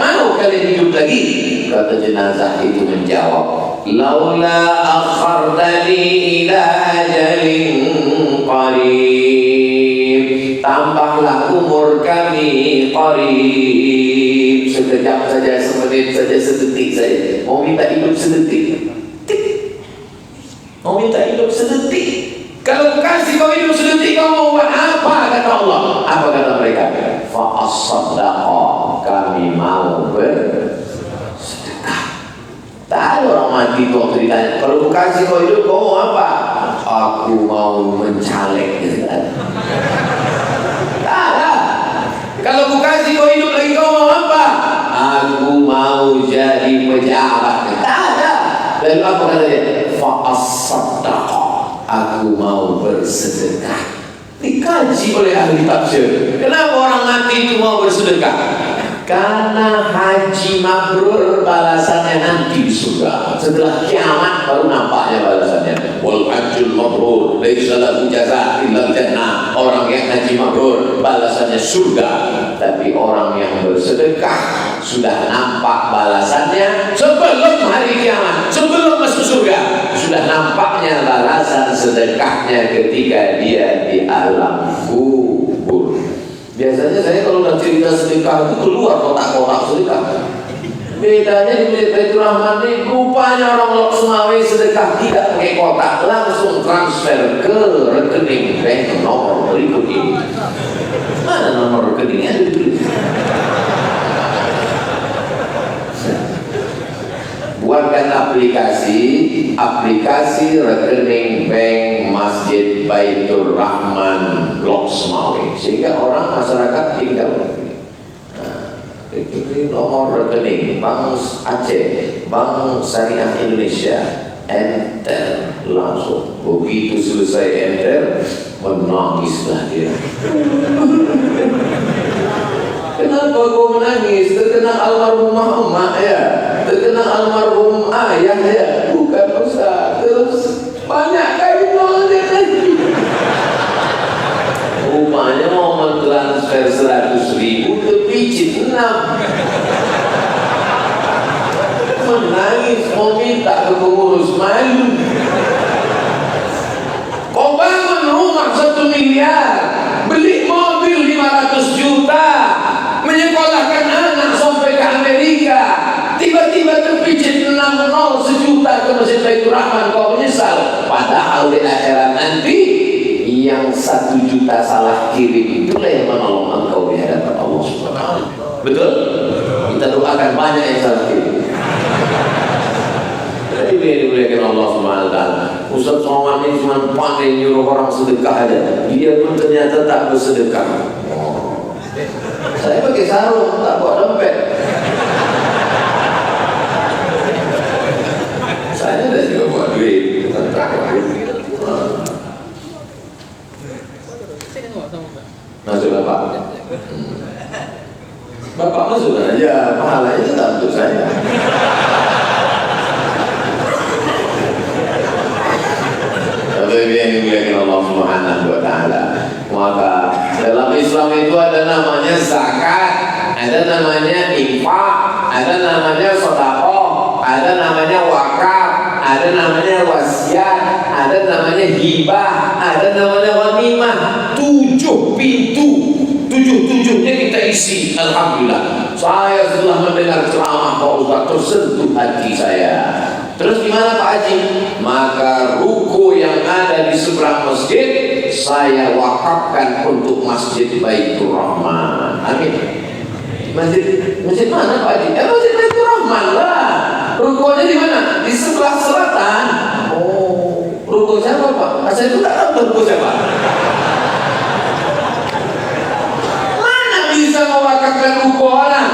mau kalian hidup lagi? Kata jenazah itu menjawab, laula akhartani ila ajalin qarib, tambahlah umur kami qarib, sekejap saja, semenit saja, sedetik saja. Mau minta hidup sedetik? Mau minta hidup sedetik? Kalau kasih kau hidup sedetik, kau mau buat apa? Kata Allah. Apa kata mereka? Fa'as-sadaqah, kami mau bersedekah. Tak ada orang mati itu waktu ditanya, kalau aku kasih kau hidup, kau mau apa? Aku mau mencaleg, gitu kan? Tak ada. Kalau aku kasih kau hidup lagi, kau mau apa? Aku mau jadi pejabat. Tak ada. Lalu apa kata dia? Fa'as-sadaqah, aku mau bersedekah. Dikaji oleh ahli tafsir. Kenapa orang mati itu mau bersedekah? Karena haji mabrur balasannya nanti di surga. Setelah kiamat baru nampaknya balasannya. Wal hajjul mabrur laisa lahu jazaa illa jannah. Orang yang haji mabrur balasannya surga. Tapi orang yang bersedekah sudah nampak balasannya sebelum hari kiamat, sebelum masuk surga. Sudah nampaknya balasan sedekahnya ketika dia di alam kubur. Biasanya saya kalau udah cerita sedekah itu keluar kotak-kotak sedekah. Bedanya di Masjid Baitur Rahman ini, rupanya orang Lok Sumawi sedekah tidak pakai kotak, langsung transfer ke rekening bank nomor berikut ini. Mana nomor rekeningnya? Buatkan aplikasi rekening bank Masjid Baitur Rahman Lok Sumawi, sehingga orang masyarakat tinggal ini nomor rekening Bank Aceh, Bank Syariah Indonesia, enter langsung. Begitu selesai enter, menangislah dia. Kenapa kau menangis? Terkena almarhumah emak ya, terkena almarhum ayah ya? Bukan Ustaz. Terus banyak kali nolnya lagi. Rupanya mau mentransfer 100.000 terpicit 6. Menangis mau minta ke pengurus, malu. Kau bangun rumah 1 miliar, beli mobil 500 juta, menyekolahkan anak sampai ke Amerika, tiba-tiba terpicit 6 nol sejuta ke Masjid Baitur Rahman, kau menyesal. Padahal di akhirat nanti yang 1 juta salah kirim itulah yang menolong engkau di hadapan Allah Subhanahu. Betul? Kita doakan banyak yang salah kirim. Jadi dimuliakan Allah Subhanahu wa taala. Ustaz Somad ini cuma pandai nyuruh orang sedekah aja. Dia pun ternyata tak bersedekah. Saya pakai sarung, tak bawa dompet. Saya dah juga bawa duit, tak bawa duit. Masuk Bapak. Bapak masuk aja, pahalanya tak untuk saya. Tapi yang dimuliakan Allah Subhanahu wa taala. ada namanya zakat, ada namanya infak, ada namanya sedekah, ada namanya wakaf, ada namanya wasiat, ada namanya hibah, ada namanya ghanimah. 7 pintu, 7-7-nya kita isi. Alhamdulillah. Saya setelah mendengar ceramah Pak Ustaz tersentuh hati saya. Terus gimana Pak Haji? Maka ruko yang ada di seberang masjid saya wakafkan untuk Masjid Baitur Rahman. Amin. Masjid mana Pak Haji? Masjid Baitur Rahman lah. Rukonya di mana? Di sebelah selatan. Oh, ruko siapa Pak? Saya itu tak tahu ruko siapa. Mana bisa mewakafkan ruko orang?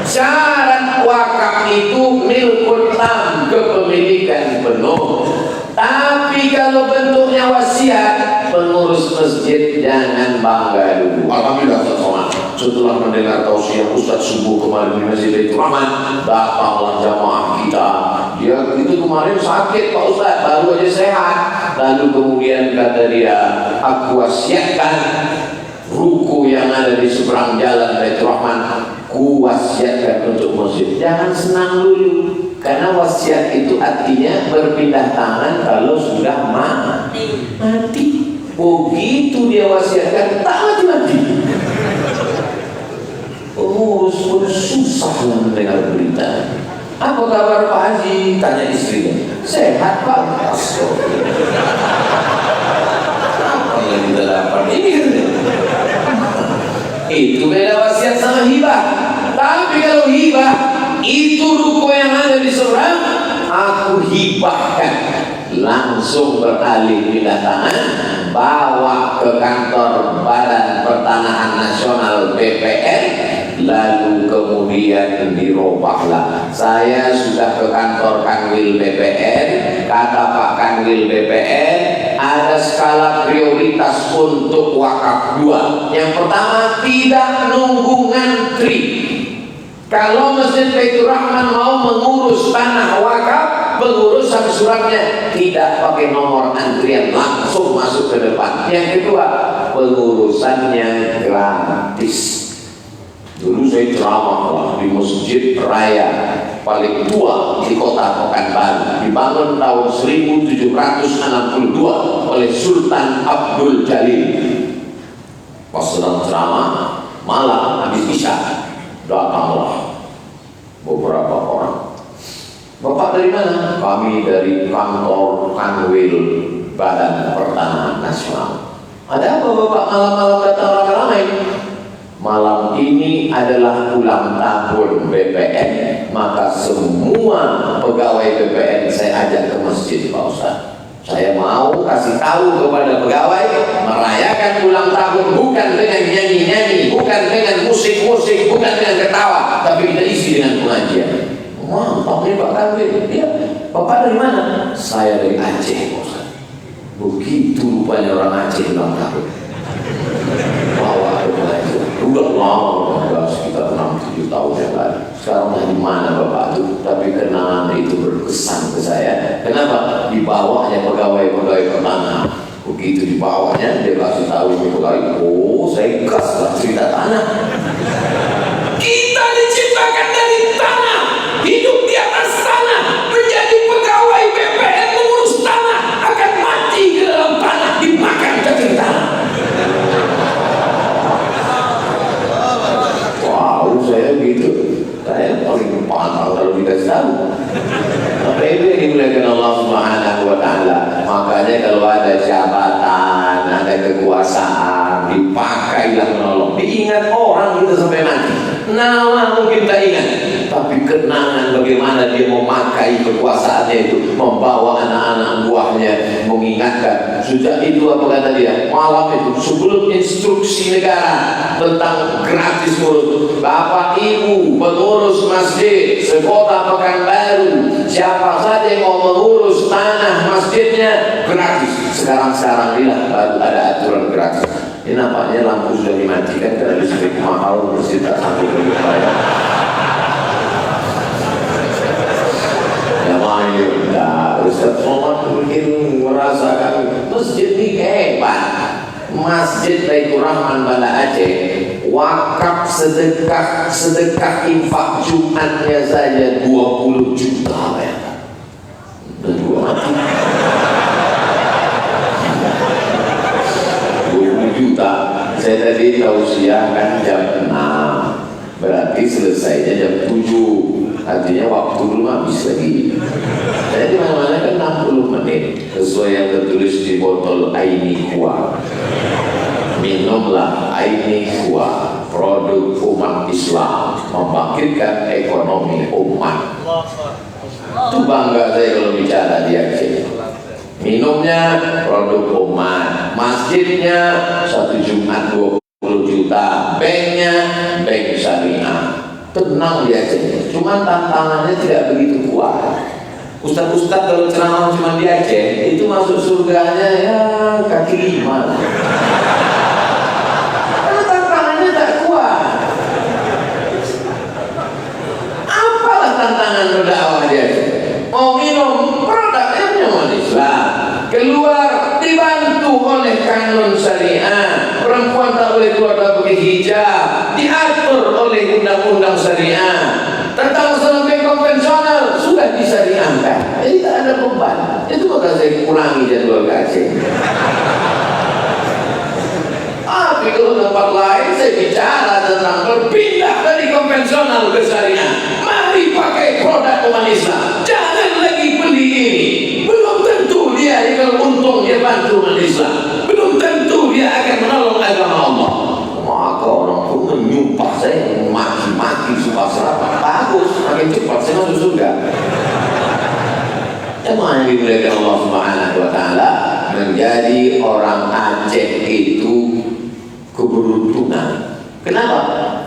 Syarat wakaf itu milkul tam, kepemilikan penuh. Tapi kalau bentuknya wasiat, pengurus masjid jangan bangga dulu. Alhamdulillah setelah mendengar tausiah Ustaz subuh kemarin di Masjid Baitur Rahman, datanglah jamaah kita. Dia itu kemarin sakit Pak Ustaz, baru aja sehat. Lalu kemudian kata dia, aku wasiatkan ruko yang ada di seberang jalan Baitur Rahman, ku wasiatkan untuk masjid. Jangan senang dulu, karena wasiat itu artinya berpindah tangan kalau sudah mati. Begitu dia wasiatkan, tak mati-mati. Pengurus pun susah mendengar berita. Apa kabar Pak Haji? Tanya istrinya. Sehat Pak. Apa yang kita dapat ini? Itu beda wasiat sama hibah. Tapi kalau hibah, itu ruko yang ada di seberang, aku hibahkan, langsung beralih pindah tangan, bawa ke kantor Badan Pertanahan Nasional BPN, lalu kemudian dirobahlah. Saya sudah ke kantor Kanwil BPN, kata Pak Kanwil BPN, ada skala prioritas untuk wakaf 2. Yang pertama, tidak nunggu ngantri. Kalau Masjid Baitur Rahman mau mengurus tanah wakaf, pengurusan suratnya tidak pakai nomor antrian, langsung masuk ke depan. Yang kedua, pengurusannya gratis. Dulu saya ceramah di masjid raya paling tua di kota Pekanbaru, dibangun tahun 1762 oleh Sultan Abdul Jalil. Pas sedang ceramah malam habis isya, datanglah beberapa orang. Bapak dari mana? Kami dari kantor Kanwil Badan Pertanahan Nasional. Ada apa Bapak malam-malam datang ramai-ramai? Malam ini adalah ulang tahun BPN, maka semua pegawai BPN saya ajak ke masjid Pak Ustaz. Saya mau kasih tahu kepada pegawai, merayakan ulang tahun bukan dengan nyanyi-nyanyi, bukan dengan musik-musik, bukan dengan ketawa, tapi kita isi dengan pengajian. Mantap nih Pak Kanwil. Ya, Bapak dari mana? Saya dari Aceh Pak Ustaz. Begitu rupanya orang Aceh ulang tahun. Bawa ke pengajian. Udah lama, sekitar 6-7 tahun yang lalu. Sekarang di mana Bapak itu? Tapi kenangan itu berkesan ke saya. Kenapa? Di bawahnya pegawai-pegawai pertanahan. Begitu di bawahnya dia kasih tahu ini pegawai. Oh, saya gas lah cerita tanah. Kita diciptakan dari tanah, hidup di atas tanah, menjadi pegawai BPN mengurus tanah, akan mati ke dalam tanah, dimakan cacing tanah. Saya gitu, saya paling pantang kalau dikasih tahu. Apa itu yang dimuliakan Allah Subhanahu wa Ta'ala? Makanya kalau ada jabatan, ada kekuasaan, dipakailah menolong. Diingat orang itu sampai mati. Nama mungkin tak ingat, tapi kenangan bagaimana dia memakai kekuasaannya itu, membawa anak-anak buahnya, mengingatkan. Sejak itu apa kata dia? Malam itu sebelum instruksi negara tentang gratis ngurus, Bapak Ibu pengurus masjid sekota Pekanbaru, siapa saja yang mau mengurus tanah masjidnya gratis. Sekarang ini baru ada aturan gratis. Ini nampaknya lampu sudah dimatikan karena listrik mahal, masjid tak sanggup berbayar. Ya main, Ustaz Somad mungkin merasakan masjid ini hebat. Masjid Baitur Rahman Banda Aceh wakaf sedekah infak Jumatnya saja 20 juta ya. Dan gua mati 20 juta. Saya tadi tausiah kan jam 6, berarti selesainya jam 7, artinya waktu belum habis lagi. Jadi mana-mana kan 60 menit sesuai yang tertulis di botol Aini Kuah. Minumlah Aini Kuah, produk umat Islam, membangkitkan ekonomi umat. Itu bangga saya kalau bicara di Aceh. Minumnya produk umat, masjidnya 1 Jumat 20 juta, banknya bank syariah. Tenang di Aceh, cuma tantangannya tidak begitu kuat. Ustaz-ustaz kalau ceramah cuma di Aceh itu masuk surganya ya kaki 5. Karena tantangannya tak kuat. Apalah tantangan berdakwah di Aceh? Mau minum produknya punya Islam, keluar dibantu oleh kanun syariah, perempuan tak boleh keluar pakai hijab, diatur oleh undang-undang syariah. Tentang sampai konvensional sudah disyariahkan, jadi tak ada beban. Itu maka saya kurangi jadwal ke Aceh. Tapi kalau tempat lain saya bicara tentang berpindah dari konvensional ke syariah. Mari pakai produk umat Islam, jangan lagi beli ini. Belum tentu dia kalau untung dia bantu umat Islam, belum tentu dia akan menolong agama Allah. Maka orang pun menyumpah saya, maki-maki sumpah serapah. Bagus, makin cepat saya masuk surga. Emang yang dimuliakan Allah Subhanahu wa Ta'ala, menjadi orang Aceh itu keberuntungan. Kenapa?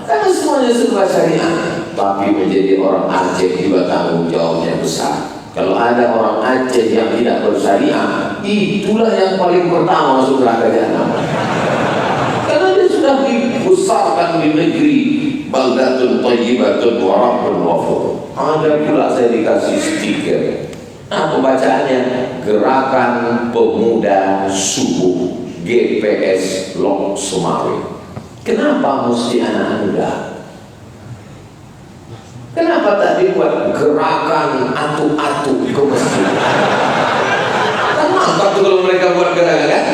Karena semuanya serba syariah. Tapi menjadi orang Aceh juga tanggung jawabnya besar. Kalau ada orang Aceh yang tidak bersyariah, itulah yang paling pertama masuk neraka jahanam. Karena dia sudah dibesarkan di negeri baldatun thayyibatun wa rabbun ghafur. Ada pula saya dikasih stiker. Nah, pembacaannya Gerakan Pemuda Subuh GPS Lok Sumawe. Kenapa mesti anak muda? Kenapa tak dibuat gerakan atu-atu ke masjid? Kenapa tuh kalau mereka buat gerakan kan?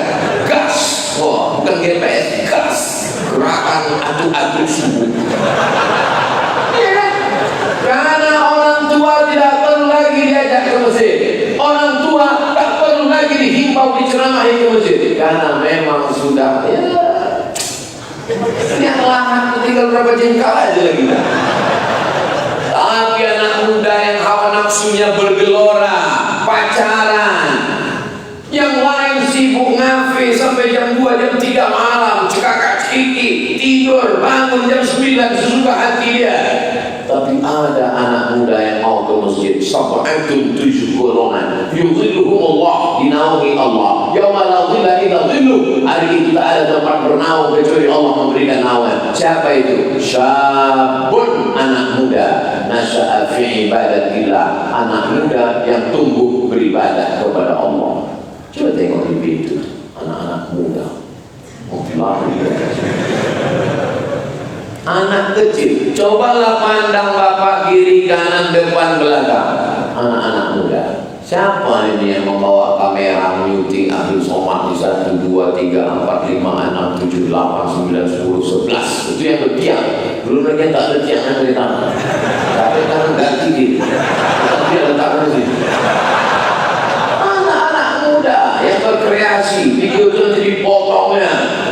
Gas, wah bukan GPS, gas. Gerakan atu-atu subuh. Iya kan? Karena orang tua tidak perlu lagi diajak ke masjid. Orang tua tak perlu lagi dihimbau diceramahi ke masjid. Karena memang sudah yang lahan tinggal berapa jengkal aja lagi. Tapi anak muda yang hawa nafsunya bergelora, pacaran, yang lain sibuk ngafe sampai jam 2, jam 3 malam, cekakak cekiki, tidur, bangun jam 9 sesuka hati dia. Tapi ada anak muda yang mau ke masjid. Sab'atun 7 golongan yudhilluhumullah, dinaungi Allah yauma la dhilla illa dhilluh. Hari itu tak ada tempat bernaung kecuali Allah memberikan naungan. Siapa itu? Syabun, anak muda, nasya'a fi ibadatillah, anak muda yang tumbuh beribadah kepada Allah. Coba tengok di pintu anak-anak muda mau lari. Anak kecil, cobalah pandang bapak kiri kanan depan belakang. Anak-anak muda. Siapa ini yang membawa kamera menyuting Akhil Somad di 1, 2, 3, 4, 5, 6, 7, 8, 9, 10, 11. Itu yang bertiang. Belum lagi tak ada tiangan dari tangan. Tapi tangan ganti gitu. Tapi dia letakkan di sini. Anak-anak muda yang berkreasi, video itu nanti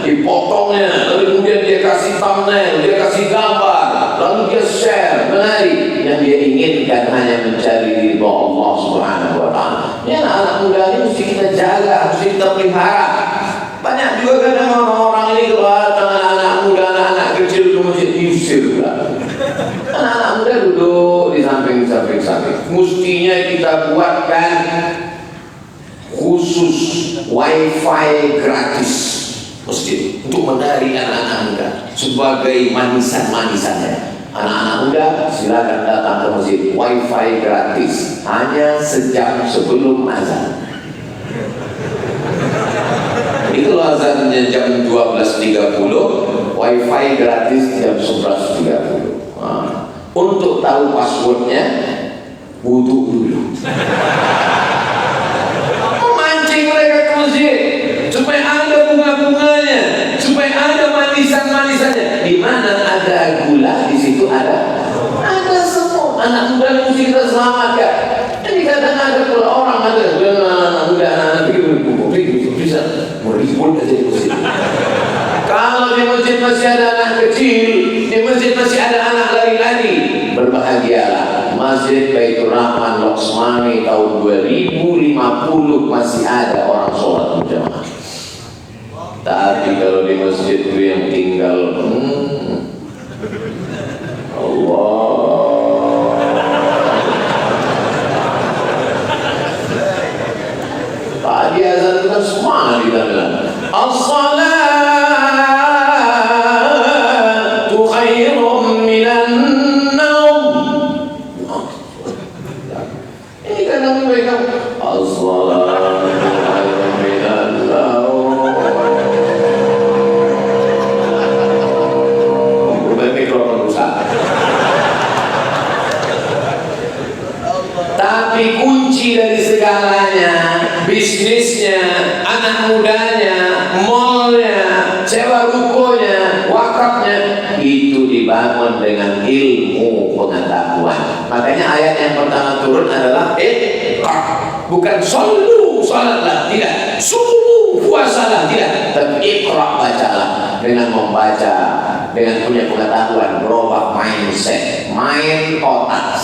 dipotongnya, lalu kemudian dia kasih thumbnail, dia kasih gambar, lalu dia share, menarik. Yang dia inginkan hanya mencari ridha Allah Subhanahu wa Ta'ala. Ini anak-anak muda ini mesti kita jaga, mesti kita pelihara. Banyak juga kadang orang-orang ini kalau datang anak-anak muda, anak-anak kecil ke masjid diusir pula. Anak-anak muda duduk di samping-samping. Mestinya kita buatkan khusus wifi gratis masjid untuk menarik anak-anak muda sebagai manisan-manisannya. Anak-anak muda silakan datang ke masjid, wifi gratis hanya sejam sebelum azan. itu azannya jam 12.30, wifi gratis jam 11.30. Nah, untuk tahu passwordnya wudhu dulu. Memancing mereka ke masjid supaya ada bunga-bunganya, supaya ada manisan-manisannya. Di mana ada gula, di situ ada semua. Anak muda mesti kita selamatkan. Ini kadang ada kalau orang ada anak muda, anak begitu bisa meribut aja di masjid. Kalau di masjid masih ada anak kecil, di masjid masih ada anak lari-lari, berbahagialah. Masjid Baitur Rahman Loksmani tahun 2050 masih ada orang sholat berjamaah. Tapi kalau di masjid itu yang tinggal Allah, tadi azan itu kan semangat kita bilang as-salatu khairum minan naum. Ini kadang mereka as-salatu khairum minan naum. Bukan mikrofon rusak. Tapi kunci dari segalanya, bisnisnya, anak mudanya, mallnya, sewa rukonya, wakafnya, itu dibangun dengan ilmu pengetahuan. Makanya ayat yang pertama turun adalah bukan solu salatlah, tidak, sumu puasalah, tidak, tapi iqra, bacalah. Dengan membaca, dengan punya pengetahuan, berubah mindset, main otak,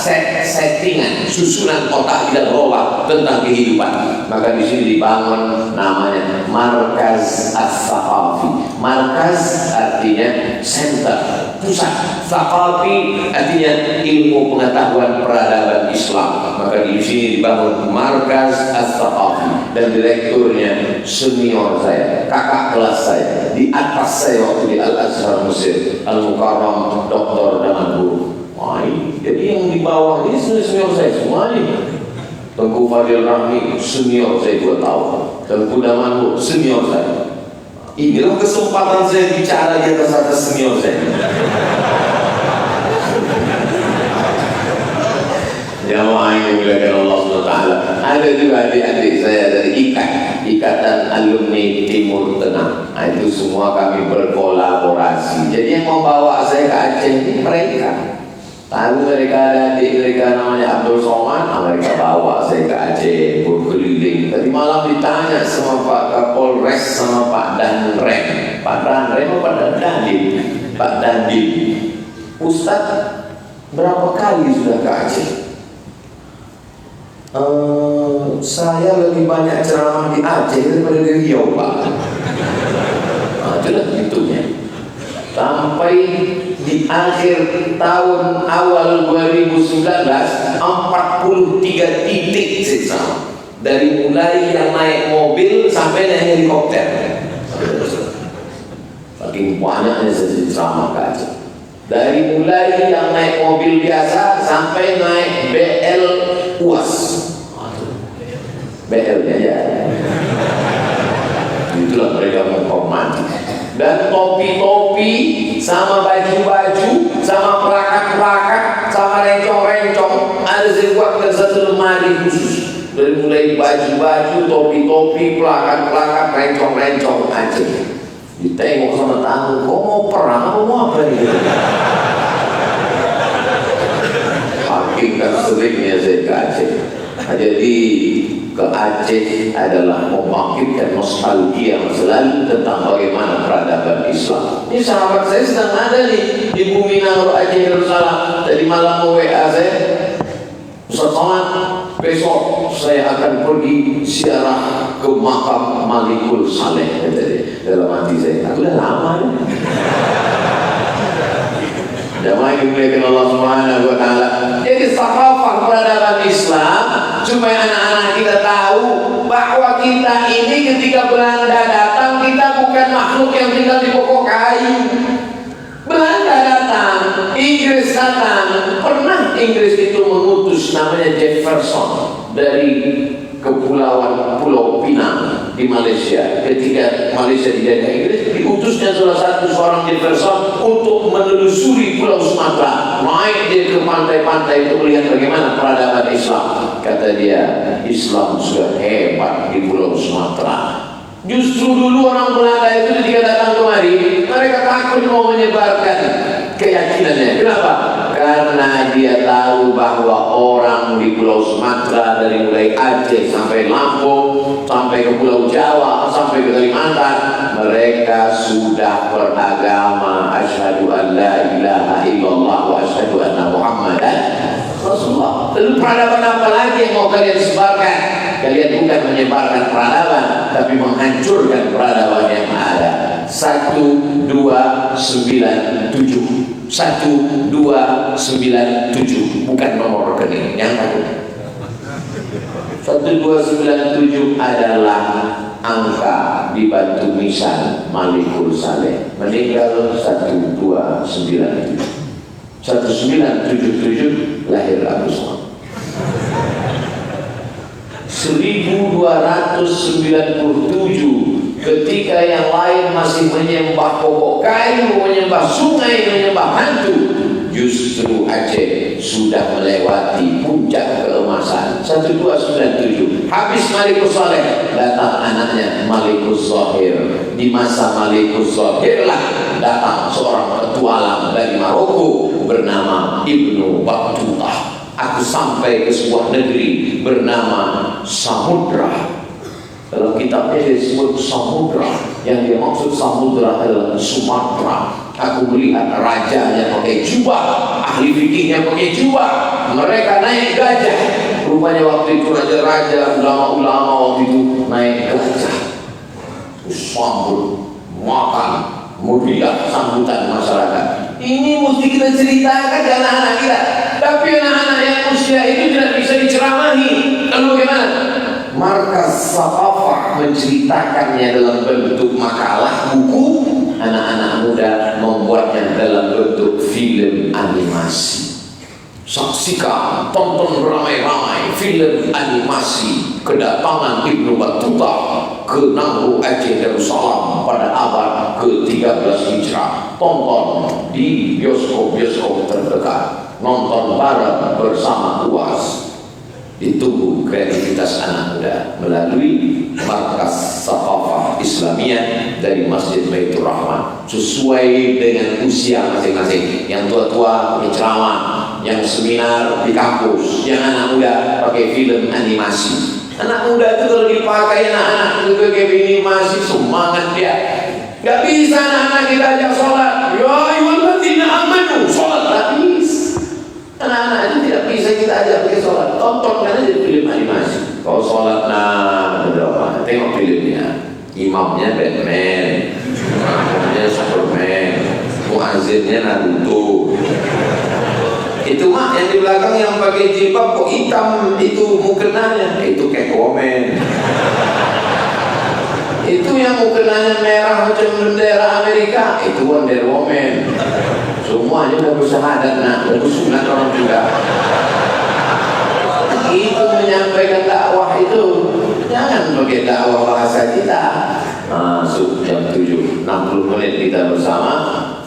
settingan, susunan otak tidak berubah tentang kehidupan. Maka di sini dibangun namanya Markaz As-Thaqafi. Markaz artinya center, pusat. Thaqafi artinya ilmu pengetahuan peradaban Islam. Maka di sini dibangun Markaz As-Thaqafi, dan direkturnya senior saya, kakak kelas saya, di atas saya waktu di Al-Azhar Mesir, Al-Mukarram, Doktor Daman Guru. Jadi yang di bawah ini senior saya semua ini. Tengku Fadil Rahmi senior saya 2 tahun, Tengku Daman Guru senior saya. Inilah kesempatan saya bicara di atas senior saya. Jamaah yang dimuliakan Allah SWT. Ada juga adik-adik saya dari Ikatan Alumni Timur Tengah. Itu semua kami berkolaborasi. Jadi yang membawa saya ke Aceh ini mereka. Tahu mereka ada adik mereka namanya Abdul Somad, mereka bawa saya ke Aceh berkeliling. Tadi malam ditanya sama Pak Kapolres sama Pak Danrem. Pak Danrem apa Pak Dandim? Pak Dandim. Ustaz, berapa kali sudah ke Aceh? Saya lebih banyak ceramah di Aceh daripada di Riau, Pak. Itulah hitungnya. Sampai di akhir tahun awal 2019 43 titik siswa. Dari mulai yang naik mobil sampai naik helikopter. Saking banyaknya saya ceramah ke Aceh. Dari mulai yang naik mobil biasa sampai naik BL UAS. BL-nya ya. Itulah mereka menghormati. Dan topi-topi sama baju-baju sama pelakat-pelakat sama rencong-rencong ada saya buatkan satu lemari khusus. Dari mulai baju-baju, topi-topi, pelakat-pelakat, rencong-rencong aja. Ditengok sama tamu, kok mau perang atau mau apa ini? Hakikat seringnya saya ke Aceh. Jadi ke Aceh adalah membangkitkan nostalgia masa lalu tentang bagaimana peradaban Islam. Ini sahabat saya sedang ada nih di Bumi Nangro Aceh Darussalam. Tadi malam WA saya, Ustaz Somad, besok saya akan pergi ziarah ke makam Malikul Saleh. Dalam hati saya, aku udah lama ya. Jamaah yang dimuliakan Allah Subhanahu wa Ta'ala. Jadi thaqafah peradaban Islam supaya anak-anak kita tahu bahwa kita ini ketika Belanda datang, kita bukan makhluk yang tinggal di pokok kayu. Belanda datang, Inggris datang. Pernah Inggris itu mengutus namanya Jefferson dari kepulauan Pulau Pinang. di Malaysia. Ketika Malaysia dijajah Inggris, diutusnya salah satu seorang Jefferson untuk menelusuri Pulau Sumatera, naik dia ke pantai-pantai untuk melihat bagaimana peradaban Islam. Kata dia, Islam sudah hebat di Pulau Sumatera. Justru dulu orang Belanda itu ketika datang kemari, mereka takut mau menyebarkan keyakinannya. Kenapa? Karena dia tahu bahwa orang di Pulau Sumatera dari mulai Aceh sampai Lampung, sampai ke Pulau Jawa, sampai ke Kalimantan, mereka sudah beragama asyhadu an la ilaha illallah wa asyhadu anna Muhammadan Rasulullah. Lalu peradaban apa lagi yang mau kalian sebarkan? Kalian bukan menyebarkan peradaban, tapi menghancurkan peradaban yang ada. 1297 1297 bukan nomor rekening yang takut. 1297 adalah angka di Batu Nisan Malikul Saleh. Meninggal 1297. 1977 lahir Abu Somad. 1297 ketika yang lain masih menyembah pokok kayu, menyembah sungai, menyembah hantu, justru Aceh sudah melewati puncak keemasan. 1297 habis Malikus Saleh, datang anaknya Malikus Zahir. Di masa Malikus Zahir lah datang seorang petualang dari Maroko bernama Ibnu Battuta. Aku sampai ke sebuah negeri bernama Samudra. Dalam kitabnya dia disebut Samudra. Yang dia maksud Samudra adalah Sumatera. Aku melihat rajanya pakai jubah, ahli fikihnya pakai jubah, mereka naik gajah. Rupanya waktu itu raja-raja, ulama-ulama waktu itu naik gajah. Sambut, makan, mulia sambutan masyarakat. Ini mesti kita ceritakan ke anak-anak kita. Tapi anak-anak yang usia itu tidak bisa diceramahi. Lalu bagaimana? Markas Saqafah menceritakannya dalam bentuk makalah, buku. Anak-anak muda membuatnya dalam bentuk film animasi. Saksikan, tonton beramai-ramai film animasi kedatangan Ibnu Battuta ke Nangro Aceh Darussalam pada abad ke-13 Hijrah. Tonton di bioskop-bioskop terdekat. Nonton bareng bersama UAS. Ditunggu kreativitas anak muda melalui Markas Saqafah Islamiyah dari Masjid Baitur Rahman sesuai dengan usia masing-masing. Yang tua-tua pakai ceramah, yang seminar di kampus, yang anak muda pakai film animasi. Anak muda itu kalau dipakai anak-anak itu kayak animasi, semangat dia. Gak bisa anak-anak kita ajak sholat. Ya ayyuhalladzina amanu, sholat habis. Anak-anak itu tidak bisa kita ajak pakai sholat. Tontonkan aja film animasi. Kalau sholat, nah berapa? Tengok filmnya. Imamnya Batman, imamnya Superman, muazzinnya Naruto. Itu mah yang di belakang yang pakai jilbab kok hitam itu mukenanya, itu Catwoman. Itu yang mukenanya merah macam bendera Amerika, itu Wonder Woman. Semuanya udah bersyahadat, nah bersunat orang juga. Itu menyampaikan dakwah itu. Jangan pakai dakwah bahasa kita. Masuk jam 7, 60 menit kita bersama.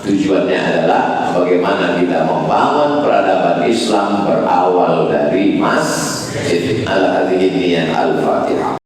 Tujuannya adalah bagaimana kita membangun peradaban Islam berawal dari masjid. Al-Fatihah.